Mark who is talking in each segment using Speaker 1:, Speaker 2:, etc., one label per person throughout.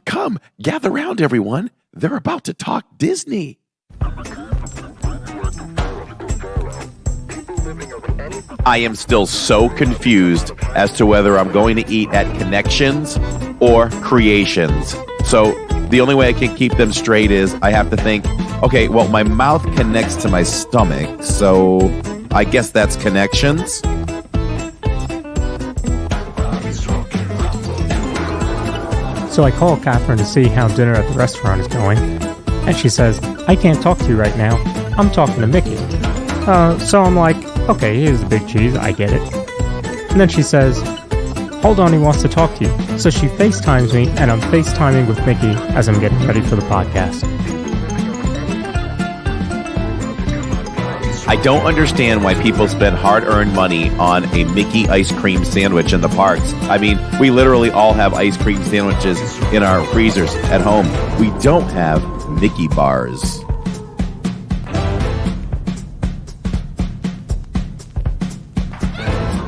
Speaker 1: Come, gather round, everyone. They're about to talk Disney. I am still so confused as to whether I'm going to eat at Connections or Creations. So the only way I can keep them straight is I have to think, okay, well, my mouth connects to my stomach, so I guess that's Connections.
Speaker 2: So I call Catherine to see how dinner at the restaurant is going, and she says, I can't talk to you right now. I'm talking to Mickey. So I'm like, okay, here's the big cheese. I get it. And then she says, hold on, he wants to talk to you. So she FaceTimes me, and I'm FaceTiming with Mickey as I'm getting ready for the podcast.
Speaker 1: I don't understand why people spend hard-earned money on a Mickey ice cream sandwich in the parks. I mean, we literally all have ice cream sandwiches in our freezers at home. We don't have Mickey bars.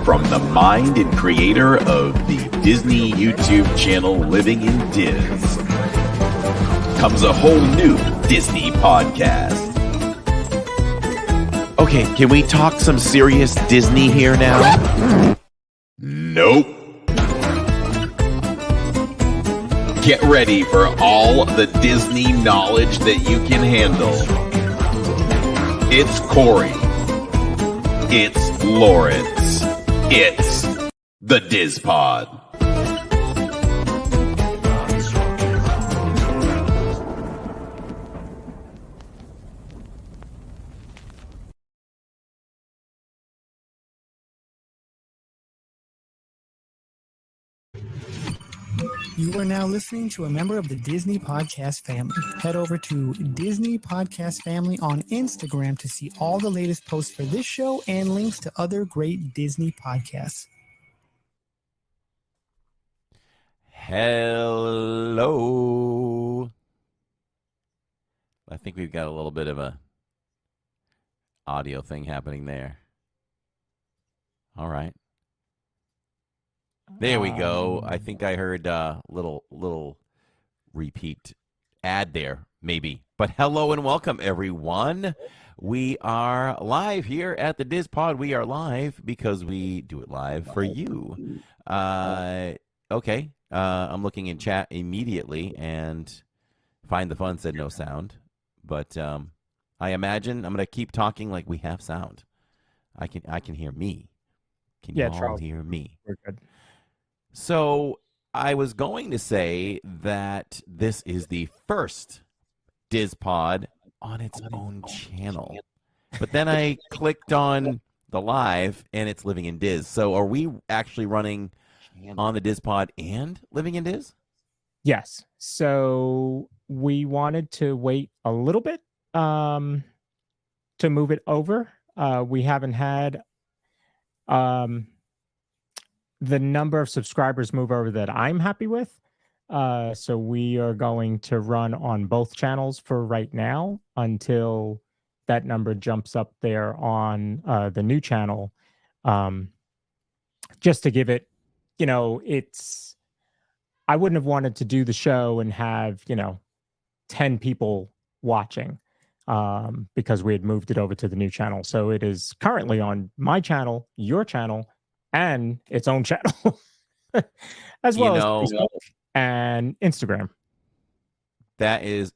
Speaker 1: From the mind and creator of the Disney YouTube channel Living in Diz comes a whole new Disney podcast. Okay, can we talk some serious Disney here now? Nope. Get ready for all the Disney knowledge that you can handle. It's Corey. It's Lawrence. It's the DIZPod.
Speaker 3: You are now listening to a member of the Disney Podcast family. Head over to Disney Podcast Family on Instagram to see all the latest posts for this show and links to other great Disney podcasts.
Speaker 1: Hello. I think we've got a little bit of a audio thing happening there. All right. There we go. I think I heard a little repeat ad there, maybe. But hello and welcome, everyone. We are live here at the DIZPod. We are live because we do it live for you. Okay. I'm looking in chat immediately, and Find the Fun said no sound. But I imagine I'm going to keep talking like we have sound. I can hear me. Can you all hear me?
Speaker 2: We're good.
Speaker 1: So I was going to say that this is the first DIZPod on its own channel. But then I clicked on the live, and it's Living in Diz. So are we actually running on the DIZPod and Living in Diz?
Speaker 2: Yes. So we wanted to wait a little bit to move it over. We haven't had the number of subscribers move over that I'm happy with. So we are going to run on both channels for right now until that number jumps up there on the new channel. Just to give it, I wouldn't have wanted to do the show and have, 10 people watching because we had moved it over to the new channel. So it is currently on my channel, your channel, and its own channel, as well as Facebook and Instagram.
Speaker 1: That is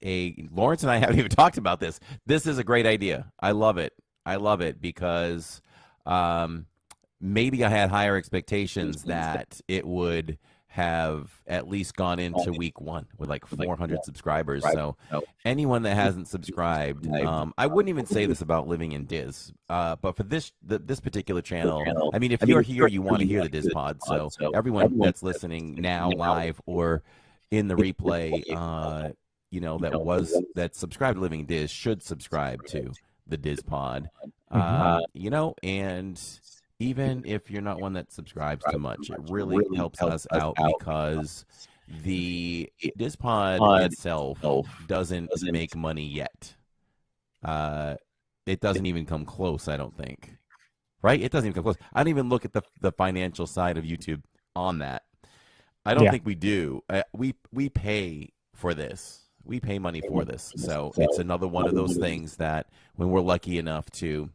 Speaker 1: Lawrence and I haven't even talked about this. This is a great idea. I love it. Because maybe I had higher expectations that it would have at least gone into week one with like 400 subscribers. So anyone that hasn't subscribed, I wouldn't even say this about Living in Diz, but for this particular channel, I mean, if you're here, you want to hear the DIZPod. So everyone that's listening now live or in the replay, that subscribed to Living in Diz should subscribe to the DIZPod, and even if you're not one that subscribes too much, it really helps us out because the DIZPod itself doesn't make money yet. It doesn't even come close, I don't think. Right? It doesn't even come close. I don't even look at the financial side of YouTube on that. I don't
Speaker 2: Yeah.
Speaker 1: think we do. We pay for this. We pay money for this. So it's another one of those things that when we're lucky enough to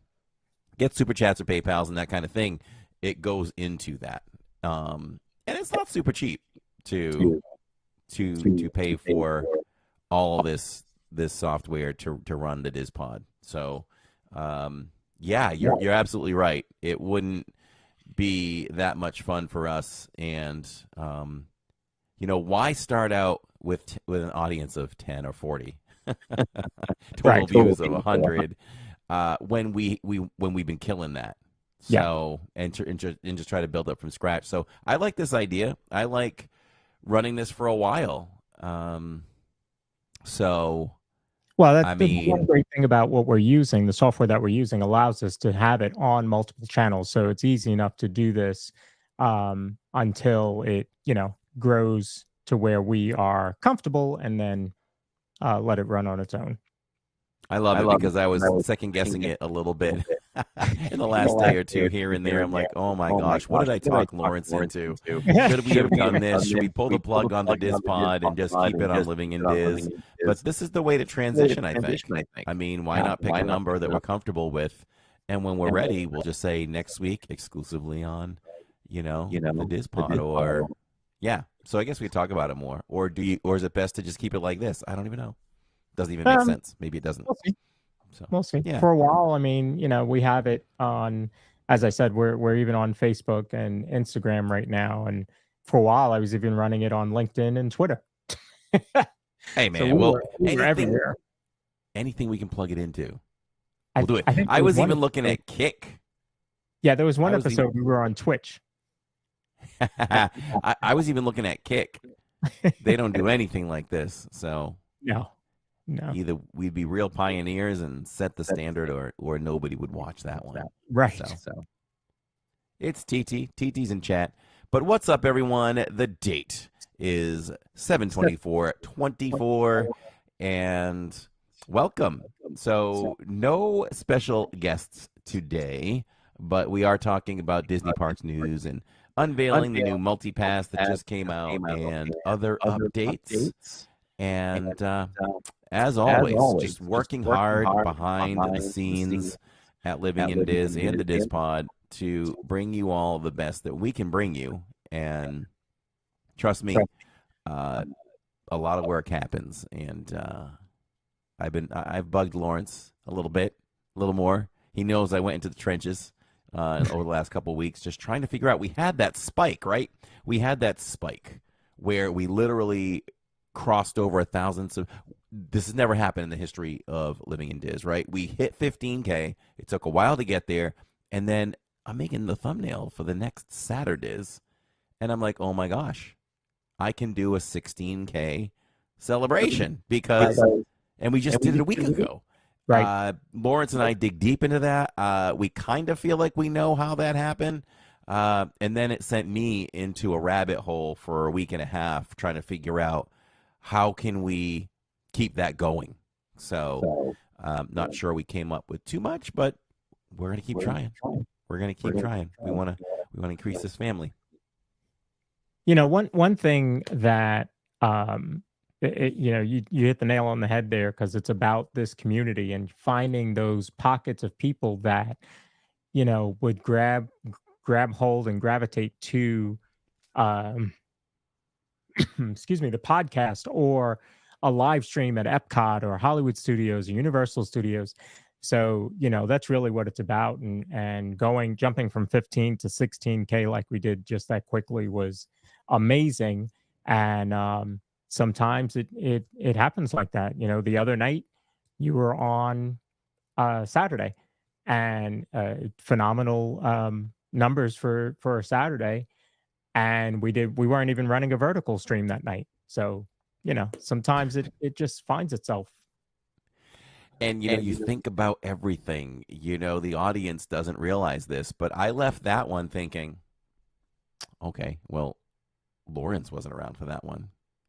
Speaker 1: get super chats or PayPals and that kind of thing, it goes into that. And it's not super cheap to pay for all this software to run the DIZPod. So yeah, you're absolutely right. It wouldn't be that much fun for us, and why start out with an audience of 10 or 40 total views of 100 when we've been killing that. So and just try to build up from scratch. So I like this idea. I like running this for a while.
Speaker 2: Well, that's the one great thing about what we're using. The software that we're using allows us to have it on multiple channels, so it's easy enough to do this until it, grows to where we are comfortable, and then let it run on its own.
Speaker 1: I love it because I was second guessing it a little bit in the last day or two here and there. I'm like, oh my gosh, what did I talk Lawrence into? Should we have done this? Should we pull the plug on the DIZPod and just keep it on Living in Diz? But this is the way to transition, I think. I mean, why not pick a number that we're comfortable with? And when we're ready, we'll just say next week exclusively on, the DIZPod or, yeah. So I guess we talk about it more. Or is it best to just keep it like this? I don't even know. Doesn't even make sense. Maybe it doesn't.
Speaker 2: We'll see.
Speaker 1: Yeah.
Speaker 2: For a while, I mean, we have it on, as I said, we're even on Facebook and Instagram right now. And for a while, I was even running it on LinkedIn and Twitter.
Speaker 1: Hey, man.
Speaker 2: So we're everywhere.
Speaker 1: Anything we can plug it into, we'll do it.
Speaker 2: I
Speaker 1: was even looking at Kick.
Speaker 2: Yeah, there was one episode we were on Twitch.
Speaker 1: I was even looking at Kick. They don't do anything like this. So
Speaker 2: no.
Speaker 1: Either we'd be real pioneers and set the standard, or nobody would watch that one.
Speaker 2: Right.
Speaker 1: So it's TT. TT's in chat. But what's up, everyone? The date is 7/24/24, and welcome. So no special guests today, but we are talking about Disney Parks news and unveiling the new Multipass that just came out and other updates. And as always, just working hard behind the scenes at Living in Diz and the DIZPod to bring you all the best that we can bring you. And trust me, a lot of work happens. And I've bugged Lawrence a little more. He knows I went into the trenches over the last couple of weeks, just trying to figure out. We had that spike, right? We had that spike where we literally crossed over 1,000. So this has never happened in the history of Living in Diz, right? We hit 15K. It took a while to get there. And then I'm making the thumbnail for the next Saturdays. And I'm like, oh my gosh, I can do a 16K celebration and we just did it a week ago.
Speaker 2: Right.
Speaker 1: Lawrence and I dig deep into that. We kind of feel like we know how that happened. And then it sent me into a rabbit hole for a week and a half trying to figure out how can we keep that going. So not sure we came up with too much, but we're going to keep trying. We're going to keep trying. We want to increase this family.
Speaker 2: One thing that you hit the nail on the head there, because it's about this community and finding those pockets of people that would grab hold and gravitate to excuse me, the podcast or a live stream at Epcot or Hollywood Studios or Universal Studios. So, that's really what it's about. And jumping from 15 to 16K like we did just that quickly was amazing. And sometimes it happens like that. The other night you were on Saturday, and phenomenal numbers for a Saturday. And we weren't even running a vertical stream that night. So, sometimes it just finds itself.
Speaker 1: And, you think about everything, the audience doesn't realize this, but I left that one thinking, okay, well, Lawrence wasn't around for that one.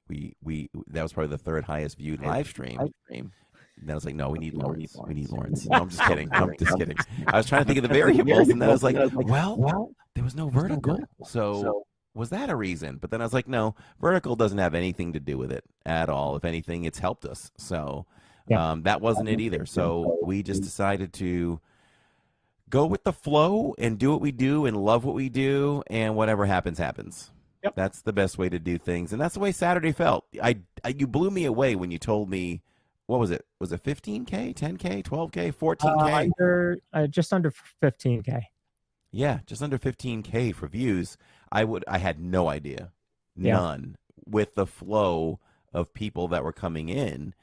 Speaker 1: That was probably the third highest viewed live stream. And then I was like, no, we need Lawrence. We need Lawrence. No, I'm just kidding. I was trying to think of the variables, and then I was like, well, there was no vertical. So was that a reason? But then I was like, no, vertical doesn't have anything to do with it at all. If anything, it's helped us. So
Speaker 2: Yeah.
Speaker 1: that wasn't it either. So we just decided to go with the flow and do what we do and love what we do, and whatever happens, happens.
Speaker 2: Yep.
Speaker 1: That's the best way to do things, and that's the way Saturday felt. You blew me away when you told me, what was it? Was it 15K, 10K, 12K, 14K?
Speaker 2: Just under 15K.
Speaker 1: Yeah, just under 15K for views. I had no idea, none, with the flow of people that were coming in.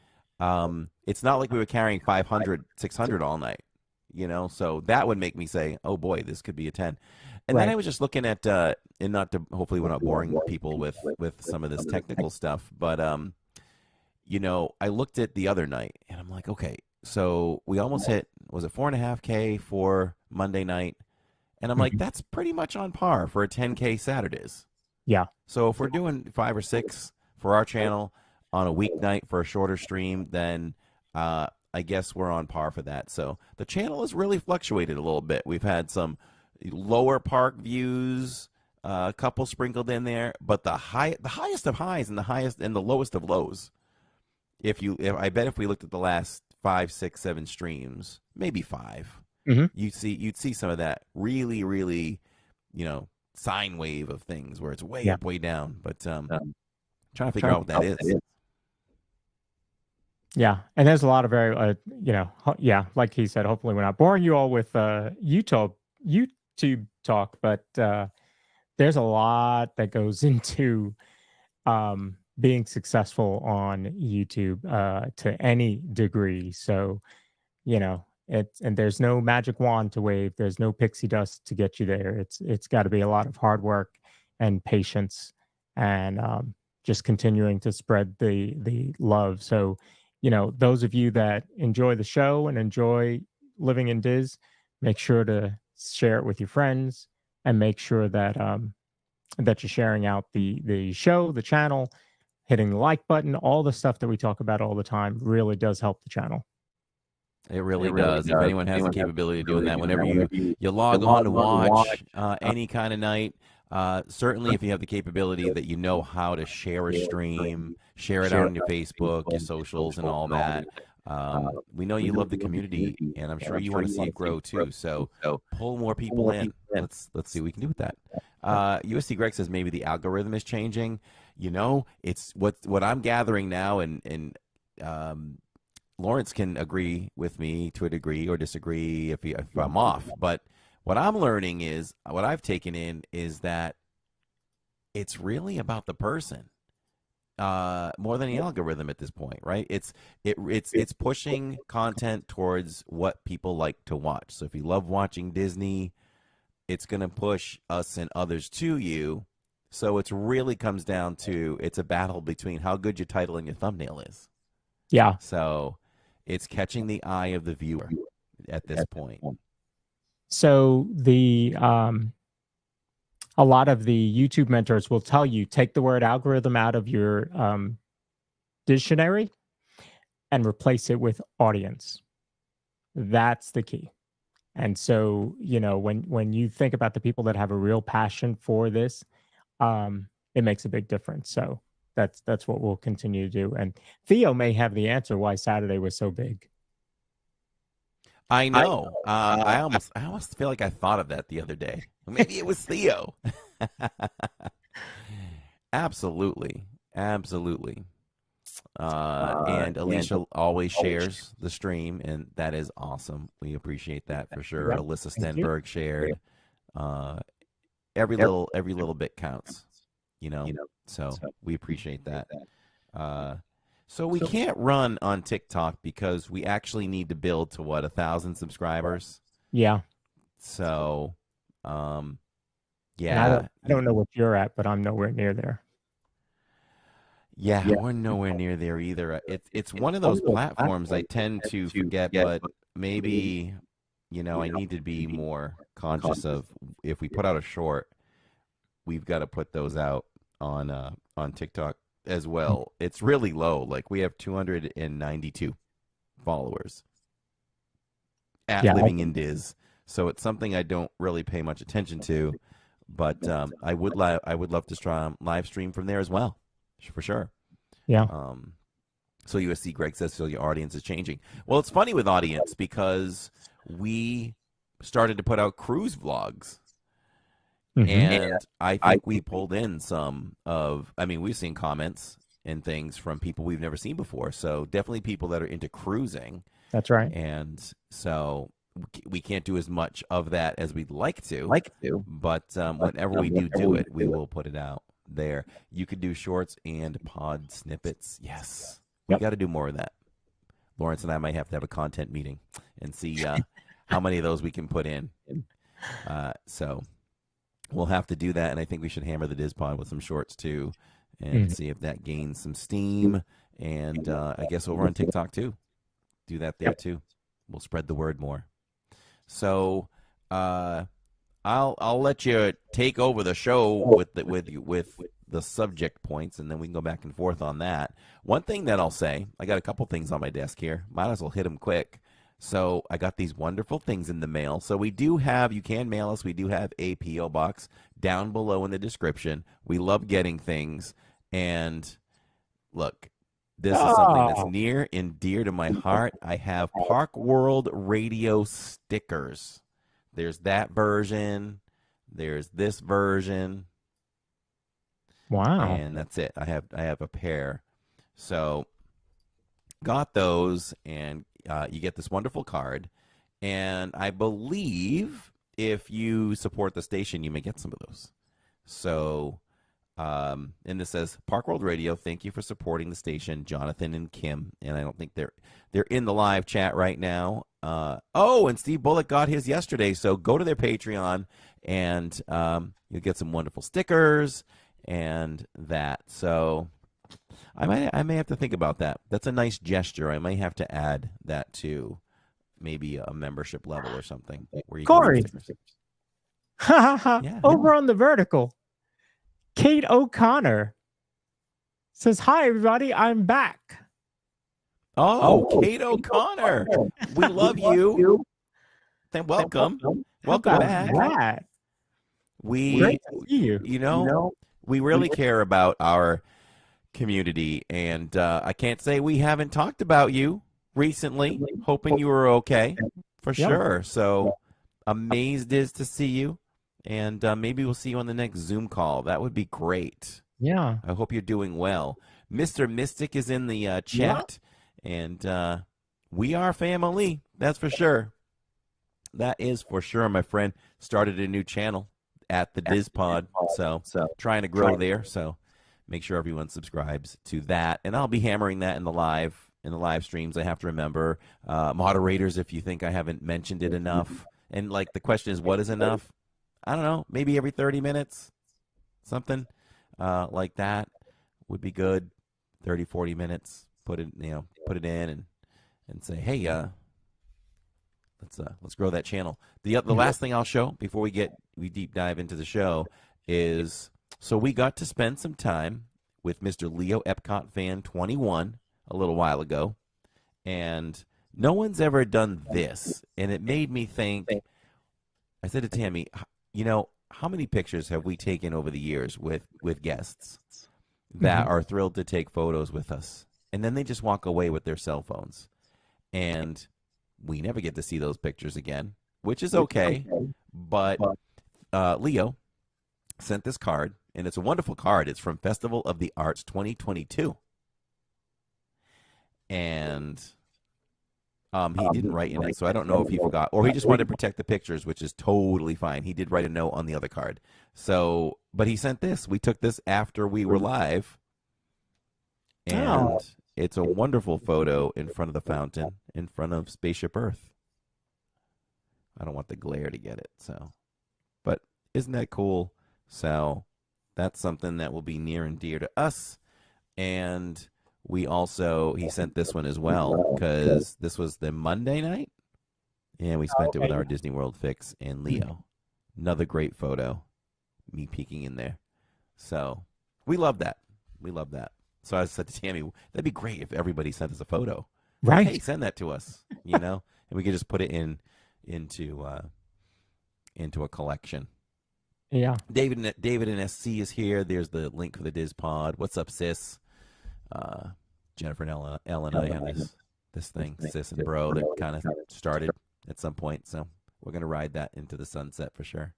Speaker 1: It's not like we were carrying 500, 600 all night, so that would make me say, oh boy, this could be a 10. And then I was just looking at, and not to, hopefully we're not boring people with some of this technical stuff, but, I looked at the other night and I'm like, okay, so we almost hit, was it 4.5K for Monday night? And I'm like, that's pretty much on par for a 10K Saturdays.
Speaker 2: Yeah.
Speaker 1: So if we're doing 5 or 6 for our channel on a weeknight for a shorter stream, then I guess we're on par for that. So the channel has really fluctuated a little bit. We've had some lower park views, a couple sprinkled in there, but the highest of highs and the lowest of lows. I bet if we looked at the last 5, 6, 7 streams, maybe 5, you'd see some of that really, really, sine wave of things where it's way up, way down. But trying to figure out what that is.
Speaker 2: Yeah, and there's a lot of very, like he said, hopefully we're not boring you all with YouTube talk, but there's a lot that goes into being successful on YouTube to any degree. So, and there's no magic wand to wave. There's no pixie dust to get you there. It's got to be a lot of hard work and patience, and just continuing to spread the love. So, those of you that enjoy the show and enjoy living in Diz, make sure to share it with your friends, and make sure that that you're sharing out the show, the channel, hitting the like button. All the stuff that we talk about all the time really does help the channel.
Speaker 1: It really does. If anyone has the capability of doing that, whenever you log on to watch any kind of night, certainly if you have the capability that you know how to share a stream, share it out on your Facebook, your socials, and all that. We know you love the community, and I'm sure you want to see it grow too. So pull more people in. Let's see what we can do with that. USC Greg says maybe the algorithm is changing. It's what I'm gathering now, and Lawrence can agree with me to a degree or disagree if I'm off. But what I'm learning is, what I've taken in is that it's really about the person more than the algorithm at this point, right? It's pushing content towards what people like to watch. So if you love watching Disney, it's going to push us and others to you. So it really comes down to, it's a battle between how good your title and your thumbnail is.
Speaker 2: Yeah.
Speaker 1: So it's catching the eye of the viewer at this point.
Speaker 2: So a lot of the YouTube mentors will tell you, take the word algorithm out of your dictionary and replace it with audience. That's the key. And so, when you think about the people that have a real passion for this, it makes a big difference. So that's what we'll continue to do. And Theo may have the answer why Saturday was so big.
Speaker 1: I know. I almost feel like I thought of that the other day. Maybe it was Theo. Absolutely. And Alicia always shares the stream, and that is awesome. We appreciate that for sure.
Speaker 2: Yeah,
Speaker 1: Alyssa Stenberg shared. Every little bit counts, So we appreciate that. So we can't run on TikTok because we actually need to build to 1,000 subscribers.
Speaker 2: Yeah.
Speaker 1: So, yeah.
Speaker 2: And I don't know what you're at, but I'm nowhere near there.
Speaker 1: Yeah, we're nowhere near there either. It's one of those platforms I tend to forget, but maybe, I need to be more conscious of, if we put out a short, we've got to put those out on TikTok as well. It's really low. Like, we have 292 followers at Living in Diz. So it's something I don't really pay much attention to. But I would love to live stream from there as well, for sure.
Speaker 2: Yeah.
Speaker 1: So USC Greg says, so your audience is changing. Well, it's funny with audience because we started to put out cruise vlogs. And I think we pulled in we've seen comments and things from people we've never seen before. So definitely people that are into cruising.
Speaker 2: That's right.
Speaker 1: And so we can't do as much of that as we'd like to. But whenever we do it, we will put it out there. You could do shorts and pod snippets. Yes. We got to do more of that. Lawrence and I might have to have a content meeting and see how many of those we can put in. So we'll have to do that, and I think we should hammer the DIZPod with some shorts too, and see if that gains some steam. And I guess over on TikTok too, do that there too. We'll spread the word more. So I'll let you take over the show with the subject points, and then we can go back and forth on that. One thing that I'll say, I got a couple things on my desk here. Might as well hit them quick. So I got these wonderful things in the mail. So we do have, you can mail us. We do have a P.O. box down below in the description. We love getting things. And look, this is something that's near and dear to my heart. I have Park World Radio stickers. There's that version. There's this version.
Speaker 2: Wow.
Speaker 1: And that's it. I have a pair. So got those, and you get this wonderful card. And I believe if you support the station, you may get some of those. So, and this says, Park World Radio, thank you for supporting the station, Jonathan and Kim. And I don't think they're in the live chat right now. And Steve Bullock got his yesterday. So go to their Patreon, and you'll get some wonderful stickers and that. So I may have to think about that. That's a nice gesture. I may have to add that to maybe a membership level or something. Where you
Speaker 2: Corey.
Speaker 1: Yeah.
Speaker 2: Over on the vertical, Kate O'Connor says, "Hi everybody, I'm back."
Speaker 1: Oh, Kate O'Connor, we love you. Then welcome back.
Speaker 2: Great to see you.
Speaker 1: You know, we really care about our community, and I can't say we haven't talked about you recently. Hoping you were okay, for sure. So amazed is to see you, and maybe we'll see you on the next Zoom call. That would be great.
Speaker 2: Yeah.
Speaker 1: I hope you're doing well. Mr. Mystic is in the chat, and we are family. That's for sure. That is for sure, my friend. Started a new channel at the DIZPod, so trying to grow there. So make sure everyone subscribes to that, and I'll be hammering that in the live streams. I have to remember moderators if you think I haven't mentioned it enough. And like the question is, what is enough? I don't know. Maybe every 30 minutes, something like that would be good. 30, 40 minutes. Put it in and say, hey, let's grow that channel. The last thing I'll show before we deep dive into the show is, so we got to spend some time with Mr. Leo Epcot Fan 21 a little while ago, and no one's ever done this, and it made me think. I said to Tammy, how many pictures have we taken over the years with guests that are thrilled to take photos with us, and then they just walk away with their cell phones, and we never get to see those pictures again, which is okay. But Leo sent this card, and it's a wonderful card. It's from Festival of the Arts 2022. And he didn't write in it, so I don't know if he forgot, or he just wanted to protect the pictures, which is totally fine. He did write a note on the other card. So, but he sent this. We took this after we were live, and it's a wonderful photo in front of the fountain, in front of Spaceship Earth. I don't want the glare to get it, so. But isn't that cool? So that's something that will be near and dear to us. And he sent this one as well, because this was the Monday night, and we spent it with our Disney World fix and Leo. Another great photo, me peeking in there. So we love that. So I said to Tammy, that'd be great if everybody sent us a photo.
Speaker 2: Right.
Speaker 1: Hey, send that to us, and we could just put it into a collection.
Speaker 2: Yeah.
Speaker 1: David and SC is here. There's the link for the DIZPod. What's up, sis? Jennifer and Ellen and I have this thing, sis and bro, that kind of started at some point. So we're gonna ride that into the sunset for sure.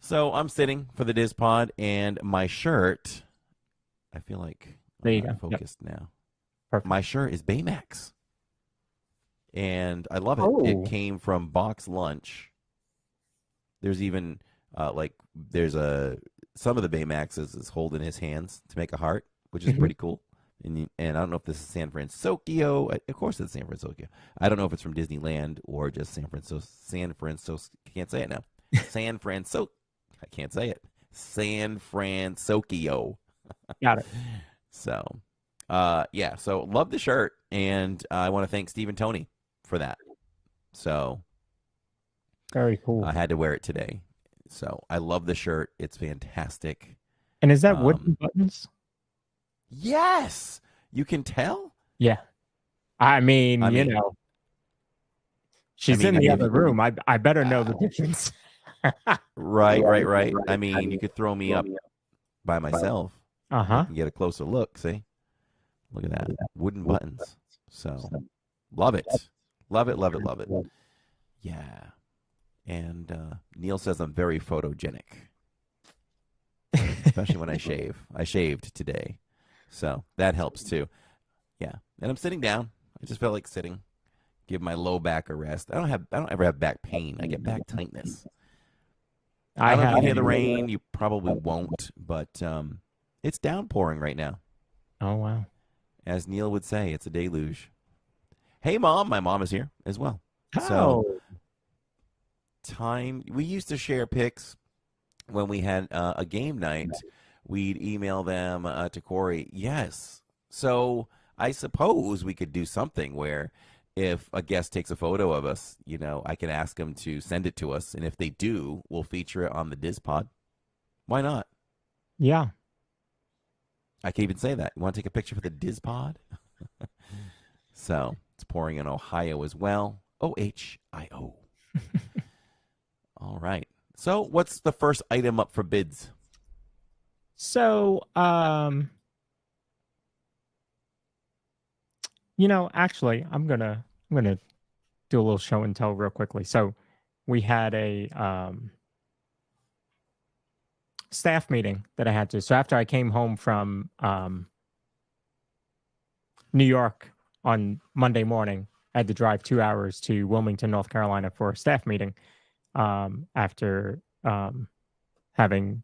Speaker 1: So I'm sitting for the DIZPod, and my shirt. I feel like
Speaker 2: There you
Speaker 1: I'm not
Speaker 2: go.
Speaker 1: focused now.
Speaker 2: Perfect.
Speaker 1: My shirt is Baymax, and I love it.
Speaker 2: Oh.
Speaker 1: It came from Box Lunch. There's even some of the Baymaxes is holding his hands to make a heart, which is pretty cool. And I don't know if this is San Francisco. Of course, it's San Francisco. I don't know if it's from Disneyland or just San Francisco. I can't say it now. San Francisco. I can't say it. San Francisco.
Speaker 2: Got it.
Speaker 1: So, yeah. So love the shirt, and I want to thank Steve and Tony for that. So
Speaker 2: Very cool.
Speaker 1: I had to wear it today. So I love the shirt. It's fantastic.
Speaker 2: And is that wooden buttons?
Speaker 1: Yes, you can tell.
Speaker 2: Yeah. I mean, she's in the other room. I better know the difference.
Speaker 1: Right. I mean, you could throw me up by myself.
Speaker 2: Uh-huh.
Speaker 1: And get a closer look. See? Look at that. Wooden buttons. So love it. Love it. Yeah. And Neil says I'm very photogenic. Especially when I shave. I shaved today. So that helps too. Yeah. And I'm sitting down. I just felt like sitting. Give my low back a rest. I don't ever have back pain. I get back tightness. I don't know if you hear the rain. You probably won't, but it's downpouring right now.
Speaker 2: Oh, wow.
Speaker 1: As Neil would say, it's a deluge. Hey, Mom. My mom is here as well. So we used to share pics when we had a game night. We'd email them to Corey. Yes. So I suppose we could do something where if a guest takes a photo of us, I can ask them to send it to us. And if they do, we'll feature it on the DIZPod. Why not?
Speaker 2: Yeah.
Speaker 1: I can even say that. You want to take a picture for the DIZPod? So it's pouring in Ohio as well. OHIO. All right. So what's the first item up for bids?
Speaker 2: So, actually, I'm gonna do a little show and tell real quickly. So, we had a staff meeting that I had to. So after I came home from New York on Monday morning, I had to drive 2 hours to Wilmington, North Carolina for a staff meeting. After having,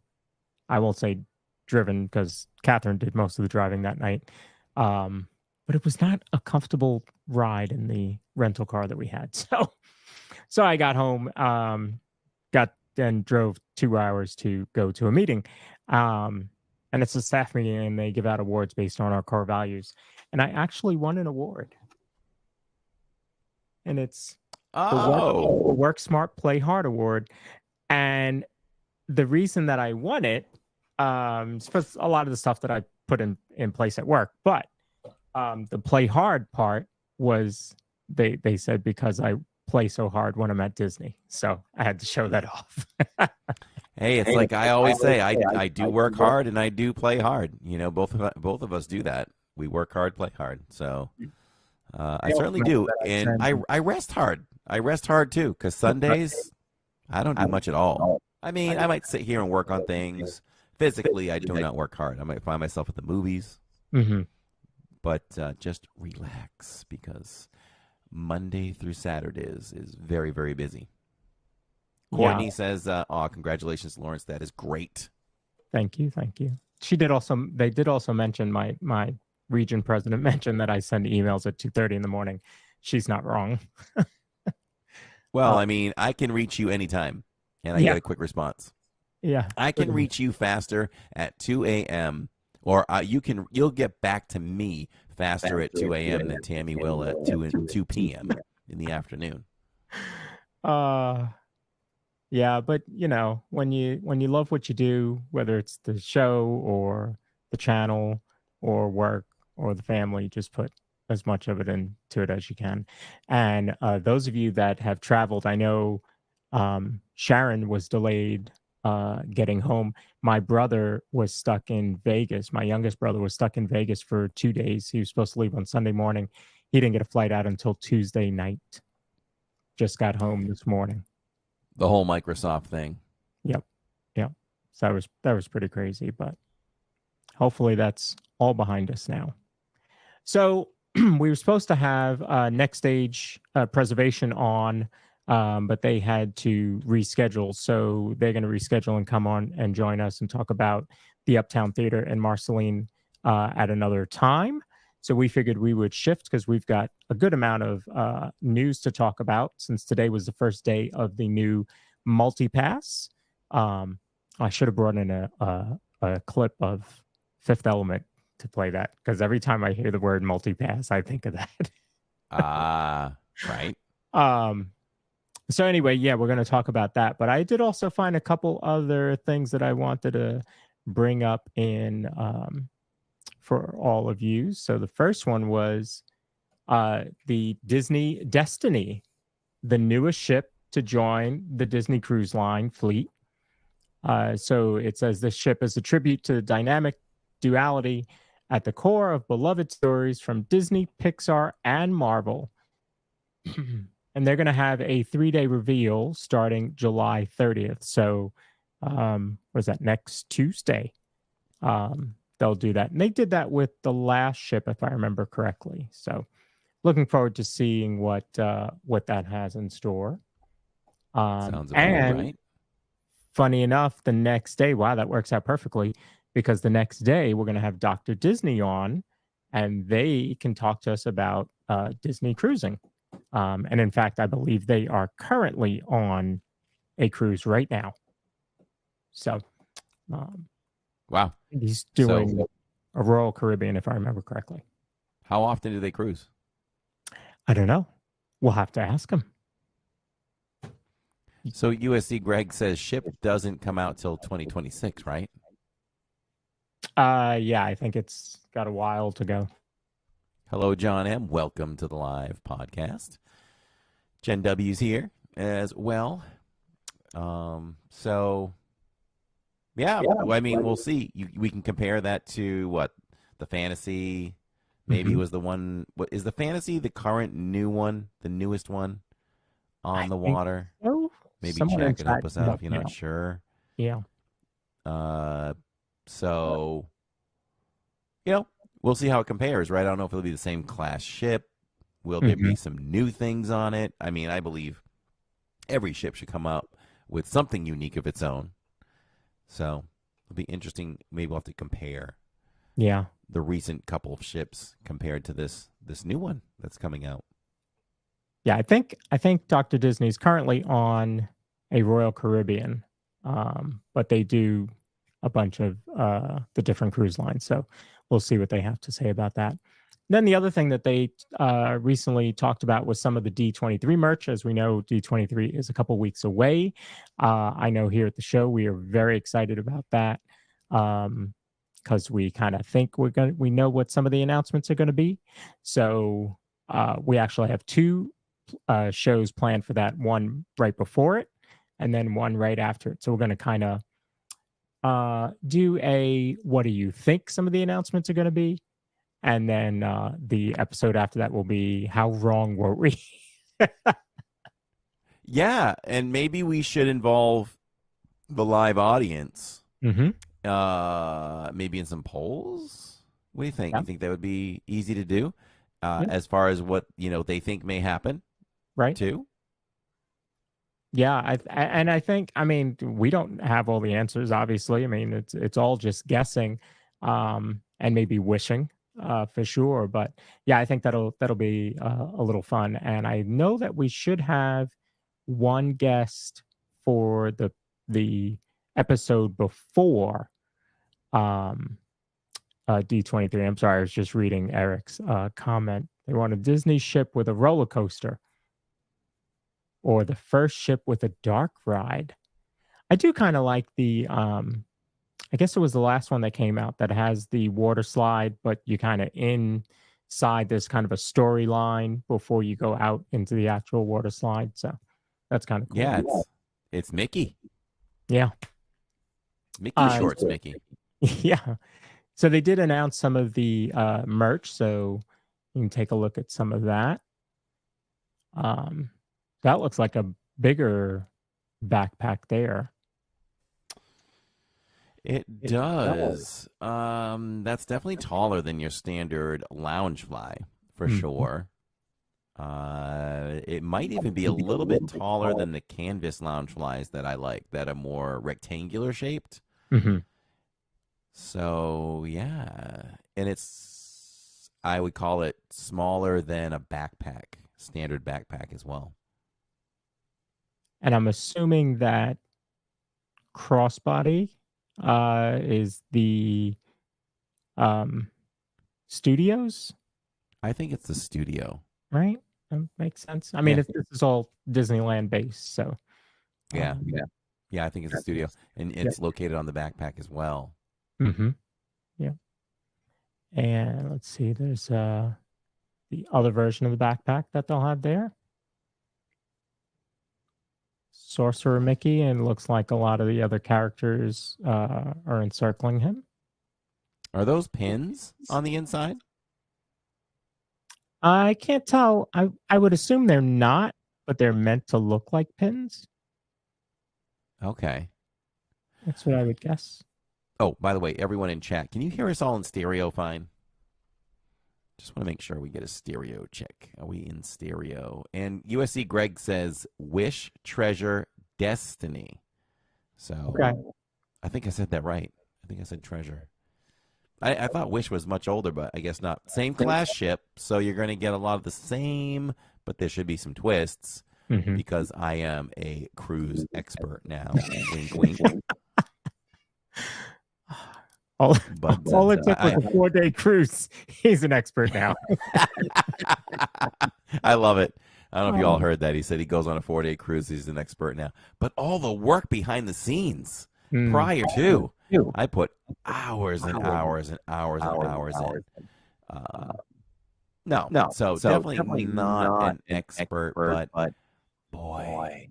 Speaker 2: I won't say driven because Catherine did most of the driving that night. But it was not a comfortable ride in the rental car that we had. So I got home, drove 2 hours to go to a meeting. And it's a staff meeting and they give out awards based on our core values. And I actually won an award. And it's the Work Smart, Play Hard Award. And the reason that I won it is because a lot of the stuff that I put in place at work. But the play hard part was they said because I play so hard when I'm at Disney. So I had to show that off.
Speaker 1: Hey, it's like I always say, I do work hard and I do play hard. Both of us do that. We work hard, play hard. So I certainly do. And I rest hard. I rest hard too, because Sundays, I don't do much at all. I mean, I might sit here and work on things. Physically, I do not work hard. I might find myself at the movies.
Speaker 2: Mm-hmm.
Speaker 1: But just relax, because Monday through Saturdays is very, very busy. Courtney says, congratulations, Lawrence. That is great.
Speaker 2: Thank you. They did also mention my region president mentioned that I send emails at 2:30 in the morning. She's not wrong.
Speaker 1: Well, I mean, I can reach you anytime, and I get a quick response.
Speaker 2: Yeah.
Speaker 1: I can reach you faster at 2 a.m., or you'll get back to me faster at 2 a.m. than Tammy will at 2 p.m. in the afternoon.
Speaker 2: Yeah, but when you love what you do, whether it's the show or the channel or work or the family, just put as much of it into it as you can. And those of you that have traveled, I know Sharon was delayed getting home. My brother was stuck in Vegas. My youngest brother was stuck in Vegas for 2 days. He was supposed to leave on Sunday morning. He didn't get a flight out until Tuesday night. Just got home this morning.
Speaker 1: The whole Microsoft thing.
Speaker 2: Yep. So that was pretty crazy, but hopefully that's all behind us now. So we were supposed to have Next Stage Preservation on, but they had to reschedule. So they're going to reschedule and come on and join us and talk about the Uptown Theater and Marceline at another time. So we figured we would shift because we've got a good amount of news to talk about since today was the first day of the new Multipass. I should have brought in a clip of Fifth Element to play that because every time I hear the word Multipass, I think of that.
Speaker 1: Right.
Speaker 2: So anyway, yeah, we're going to talk about that. But I did also find a couple other things that I wanted to bring up in for all of you. So the first one was the Disney Destiny, the newest ship to join the Disney Cruise Line fleet. So it says this ship is a tribute to the dynamic duality at the core of beloved stories from Disney, Pixar, and Marvel. And they're going to have a 3-day reveal starting July 30th. So was that next Tuesday? They'll do that. And they did that with the last ship, if I remember correctly. So looking forward to seeing what that has in store.
Speaker 1: Sounds about right.
Speaker 2: Funny enough, the next day, wow, that works out perfectly because the next day we're going to have Dr. Disney on and they can talk to us about Disney cruising. And in fact, I believe they are currently on a cruise right now. So,
Speaker 1: wow.
Speaker 2: He's doing a Royal Caribbean, if I remember correctly.
Speaker 1: How often do they cruise?
Speaker 2: I don't know. We'll have to ask him.
Speaker 1: So USC Greg says ship doesn't come out till 2026, right?
Speaker 2: Yeah, I think it's got a while to go.
Speaker 1: Hello, John M. Welcome to the live podcast. Jen W's here as well. So, yeah, I mean, we'll see. We can compare that to what the Fantasy maybe was the one. What is the Fantasy? The current new one, the newest one on the water.
Speaker 2: So.
Speaker 1: Maybe
Speaker 2: Someone
Speaker 1: Jack can help
Speaker 2: inside
Speaker 1: us out if
Speaker 2: the
Speaker 1: you're not sure.
Speaker 2: Yeah.
Speaker 1: So, we'll see how it compares, right? I don't know if it'll be the same class ship. Will there be some new things on it? I mean, I believe every ship should come out with something unique of its own. So it'll be interesting. Maybe we'll have to compare.
Speaker 2: Yeah.
Speaker 1: The recent couple of ships compared to this new one that's coming out.
Speaker 2: Yeah, I think Dr. Disney is currently on a Royal Caribbean, but they do a bunch of the different cruise lines. So we'll see what they have to say about that. Then the other thing that they recently talked about was some of the D23 merch. As we know, D23 is a couple weeks away. I know here at the show we are very excited about that because we kind of think we know what some of the announcements are going to be. So we actually have two shows planned for that, one right before it and then one right after it. So we're going to kind of do a what do you think some of the announcements are going to be, and then the episode after that will be how wrong were we.
Speaker 1: Yeah, and maybe we should involve the live audience maybe in some polls. What do you think? You think that would be easy to do as far as what they think may happen,
Speaker 2: right?
Speaker 1: Too.
Speaker 2: Yeah, I think, I mean, we don't have all the answers, obviously. I mean, it's all just guessing and maybe wishing for sure. But yeah, I think that'll be a little fun. And I know that we should have one guest for the episode before D23. I'm sorry, I was just reading Eric's comment. They want a Disney ship with a roller coaster, or the first ship with a dark ride. I do kind of like the, I guess it was the last one that came out that has the water slide, but you kind of inside there's kind of a storyline before you go out into the actual water slide. So that's kind of cool.
Speaker 1: Yeah, it's Mickey.
Speaker 2: Yeah.
Speaker 1: Mickey shorts, Mickey.
Speaker 2: Yeah. So they did announce some of the merch, so you can take a look at some of that. That looks like a bigger backpack there.
Speaker 1: It does. That's definitely taller than your standard Loungefly, for sure. It might even be a little bit taller than the canvas Loungeflies that I like, that are more rectangular shaped.
Speaker 2: Mm-hmm.
Speaker 1: So yeah, and I would call it smaller than a backpack, standard backpack as well.
Speaker 2: And I'm assuming that crossbody is the studios,
Speaker 1: I think it's the studio.
Speaker 2: right? That makes sense. I mean,
Speaker 1: Yeah.
Speaker 2: this is all Disneyland based, so
Speaker 1: Yeah. I think it's the studio, and it's located on the backpack as well.
Speaker 2: Mm-hmm. Yeah. And let's see, there's the other version of the backpack that they'll have there. Sorcerer Mickey, and looks like a lot of the other characters are encircling him.
Speaker 1: Are those pins on the inside?
Speaker 2: I can't tell. I would assume they're not, but they're meant to look like pins.
Speaker 1: Okay.
Speaker 2: That's what I would guess.
Speaker 1: Oh, by the way, everyone in chat, can you hear us all in stereo fine? Just want to make sure we get a stereo check. Are we in stereo? And USC Greg says, wish, treasure, destiny. So
Speaker 2: Okay.
Speaker 1: I think I said that right. I think I said treasure. I thought Wish was much older, but I guess not. Same class ship, so you're going to get a lot of the same, but there should be some twists because I am a cruise expert now. Wink, wink.
Speaker 2: All it took was a 4-day cruise. He's an expert now.
Speaker 1: I love it. I don't know if you all heard that. He said he goes on a 4-day cruise. He's an expert now. But all the work behind the scenes prior to, I put hours and hours and hours and hours in. No. So definitely not an expert, but boy,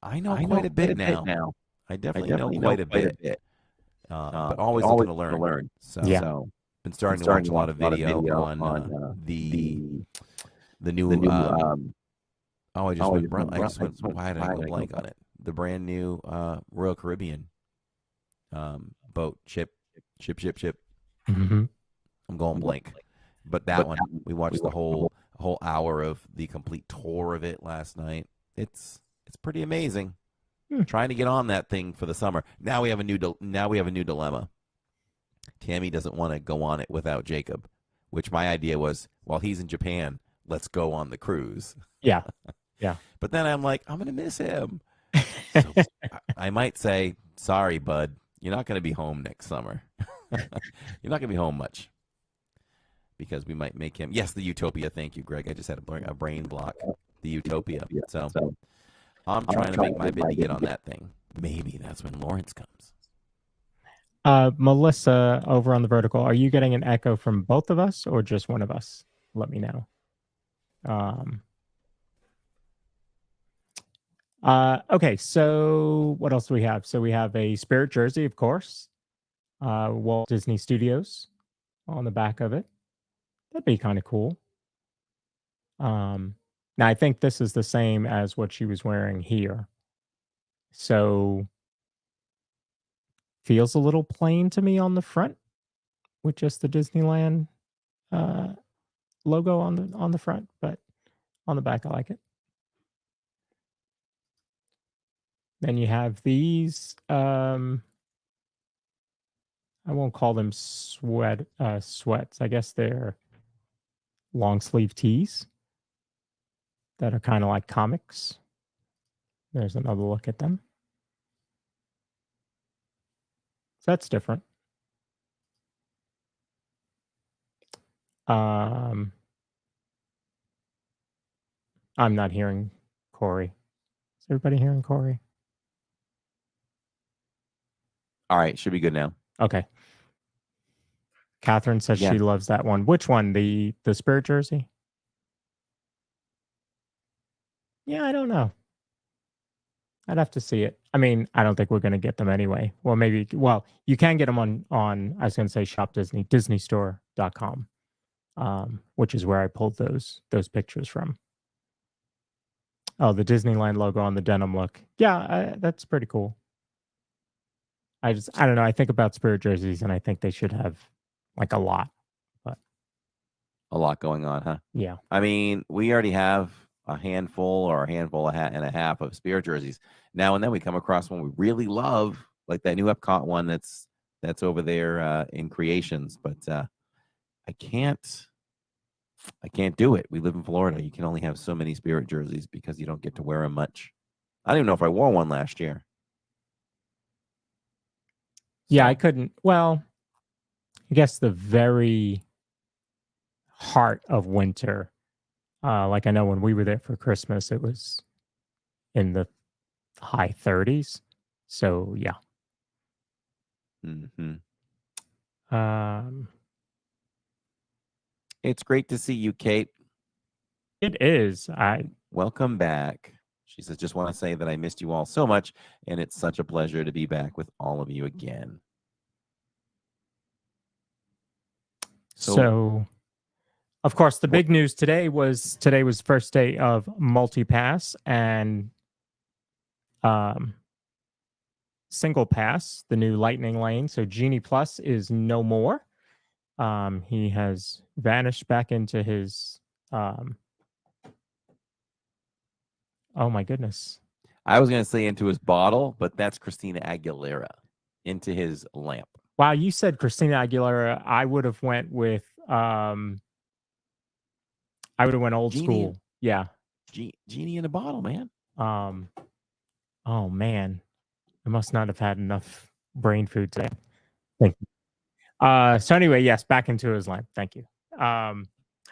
Speaker 1: I know quite a bit now. I definitely know quite a bit. But always looking to learn. So been starting to watch a lot of video on the new. I just went. Why did I go blank on it? The brand new Royal Caribbean boat ship.
Speaker 2: Mm-hmm.
Speaker 1: I'm going blank, but that one we watched the whole hour of the complete tour of it last night. It's pretty amazing. Trying to get on that thing for the summer. Now we have a new dilemma. Tammy doesn't want to go on it without Jacob, which my idea was, while he's in Japan, let's go on the cruise.
Speaker 2: Yeah.
Speaker 1: But then I'm like, I'm gonna miss him. So I might say, sorry, bud, you're not gonna be home next summer. You're not gonna be home much because we might make him. Yes, the Utopia. Thank you, Greg. I just had a brain block. The Utopia. So I'm trying to make my bid to get on that thing. Maybe that's when Lawrence comes.
Speaker 2: Melissa, over on the vertical, are you getting an echo from both of us or just one of us? Let me know. Okay, so what else do we have? So we have a Spirit jersey, of course. Walt Disney Studios on the back of it. That'd be kind of cool. Now, I think this is the same as what she was wearing here. So, feels a little plain to me on the front with just the Disneyland logo on the front, but on the back, I like it. Then you have these. I won't call them sweats. I guess they're long sleeve tees that are kind of like comics. There's another look at them. So that's different. I'm not hearing Corey. Is everybody hearing Corey?
Speaker 1: All right, should be good now.
Speaker 2: Okay. Catherine says she loves that one. Which one? The Spirit jersey? Yeah, I don't know. I'd have to see it. I mean, I don't think we're gonna get them anyway. Well, maybe. Well, you can get them on. I was gonna say Shop Disney, DisneyStore.com, which is where I pulled those pictures from. Oh, the Disneyland logo on the denim look. Yeah, that's pretty cool. I don't know. I think about Spirit jerseys, and I think they should have like a lot. But
Speaker 1: A lot going on, huh?
Speaker 2: yeah,
Speaker 1: I mean, we already have a handful or a handful and a half of Spirit jerseys. Now and then we come across one we really love, like that new Epcot one that's over there in Creations. But I can't do it. We live in Florida. You can only have so many Spirit jerseys because you don't get to wear them much. I don't even know if I wore one last year.
Speaker 2: yeah,
Speaker 1: So,
Speaker 2: I couldn't. Well, I guess the very heart of winter. Like I know when we were there for Christmas, it was in the high 30s. So yeah.
Speaker 1: mhm.
Speaker 2: Um,
Speaker 1: It's great to see you, Kate.
Speaker 2: it is.
Speaker 1: Welcome back. She says, just want to say that I missed you all so much, and it's such a pleasure to be back with all of you again.
Speaker 2: So of course the big news today was first day of Multipass and Single Pass, the new Lightning Lane. So Genie Plus is no more. He has vanished back into his oh my goodness.
Speaker 1: I was going to say into his bottle, but that's Christina Aguilera. Into his lamp.
Speaker 2: Wow, you said Christina Aguilera. I would have went with old
Speaker 1: Genie.
Speaker 2: school. Yeah.
Speaker 1: Genie in a bottle, man.
Speaker 2: Oh man. I must not have had enough brain food today. Thank you. So anyway, yes, back into his lamp. Thank you.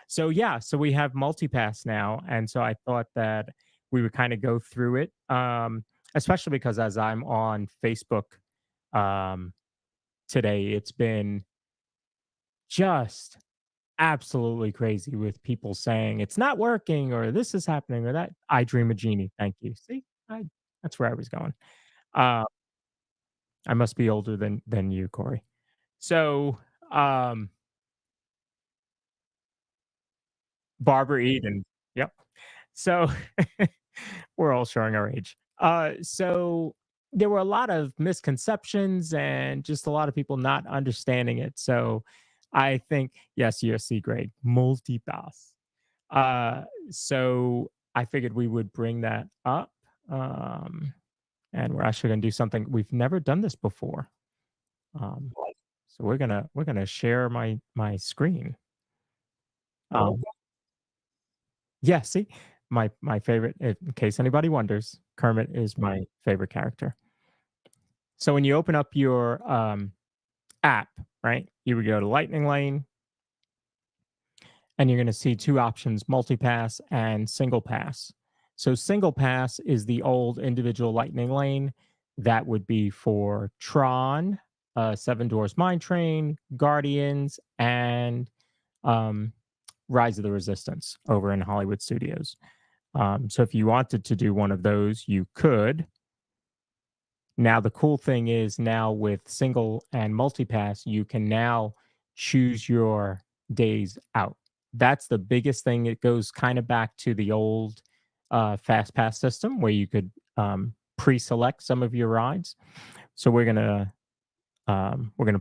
Speaker 2: So yeah, so we have Multipass now, and so I thought that we would kind of go through it, especially because as I'm on Facebook today, it's been just absolutely crazy with people saying it's not working or this is happening or that. I dream a genie. Thank you. See, that's where I was going. I must be older than you, Corey. So, Barbara Eden. Yep. So we're all showing our age. So there were a lot of misconceptions and just a lot of people not understanding it. So I think, yes, USC grade, Multipass. So I figured we would bring that up. And we're actually going to do something we've never done this before. So we're gonna share my screen. Yeah, see, my favorite. In case anybody wonders, Kermit is my favorite character. So when you open up your app, right, you would go to Lightning Lane, and you're going to see two options: Multipass and Single Pass. So Single Pass is the old individual Lightning Lane that would be for Tron, Seven Dwarfs Mine Train, Guardians, and Rise of the Resistance over in Hollywood Studios. So if you wanted to do one of those, you could. Now, the cool thing is now with single and multipass, you can now choose your days out. That's the biggest thing. It goes kind of back to the old fast pass system where you could pre-select some of your rides. So we're gonna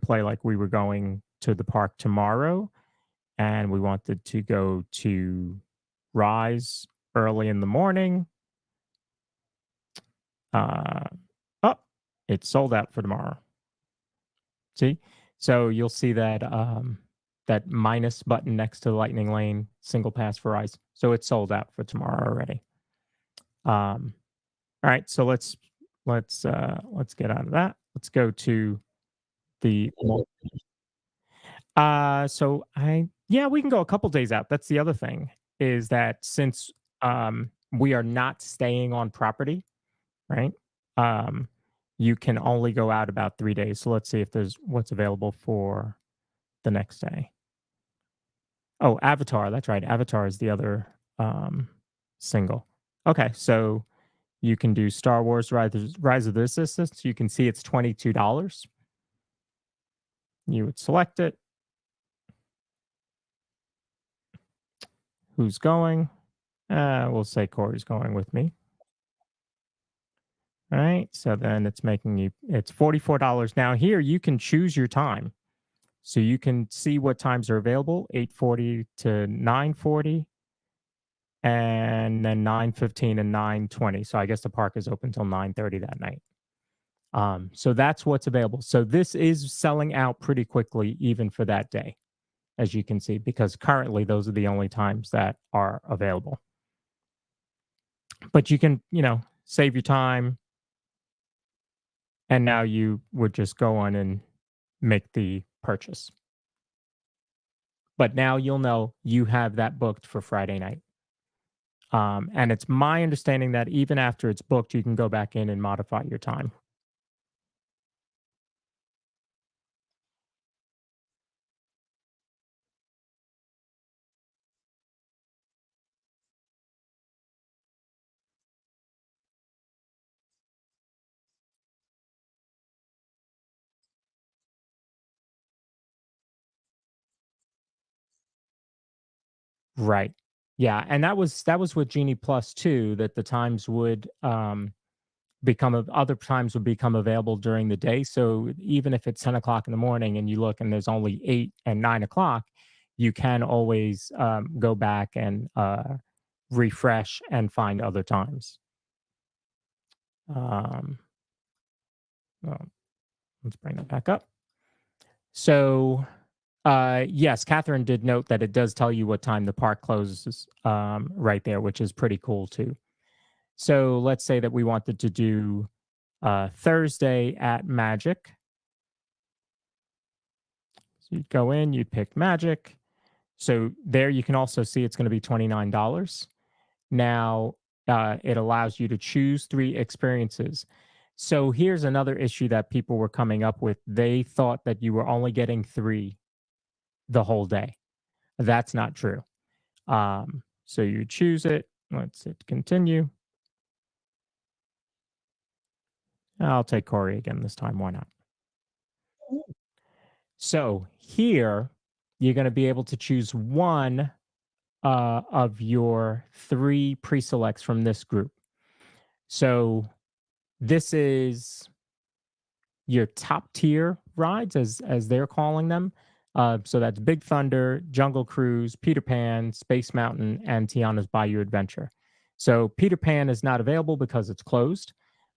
Speaker 2: play like we were going to the park tomorrow, and we wanted to go to Rise early in the morning. Oh, it's sold out for tomorrow. See? So you'll see that that minus button next to the Lightning Lane single pass for Rise. So it's sold out for tomorrow already. All right, so let's get out of that. Let's go to the we can go a couple days out. That's the other thing, is that since we are not staying on property, right? You can only go out about 3 days. So let's see if there's what's available for the next day. Oh, Avatar. That's right. Avatar is the other single. Okay, so You can do Star Wars Rise of the Resistance. You can see it's $22. You would select it. Who's going? We'll say Corey's going with me. All right. So then it's making you, it's $44. Now here you can choose your time. So you can see what times are available, 8:40 to 9:40, and then 9:15 and 9:20. So I guess the park is open till 9:30 that night. So that's what's available. So this is selling out pretty quickly, even for that day, as you can see, because currently those are the only times that are available. But you can, save your time, and now you would just go on and make the purchase. But now you'll know you have that booked for Friday night. And it's my understanding that even after it's booked, you can go back in and modify your time. Right. Yeah, and that was with Genie Plus too, that the times would other times would become available during the day. So even if it's 10 o'clock in the morning and you look and there's only 8 and 9 o'clock, you can always go back and refresh and find other times. Um, well, let's bring that back up. So, yes, Catherine did note that it does tell you what time the park closes right there, which is pretty cool too. So let's say that we wanted to do Thursday at Magic. So you'd go in, you'd pick Magic. So there you can also see it's going to be $29. Now it allows you to choose 3 experiences. So here's another issue that people were coming up with. They thought that you were only getting 3 the whole day. That's not true. So you choose it. Let's hit continue. I'll take Corey again this time. Why not? So here you're going to be able to choose one of your 3 pre-selects from this group. So this is your top tier rides, as they're calling them. So that's Big Thunder, Jungle Cruise, Peter Pan, Space Mountain, and Tiana's Bayou Adventure. So Peter Pan is not available because it's closed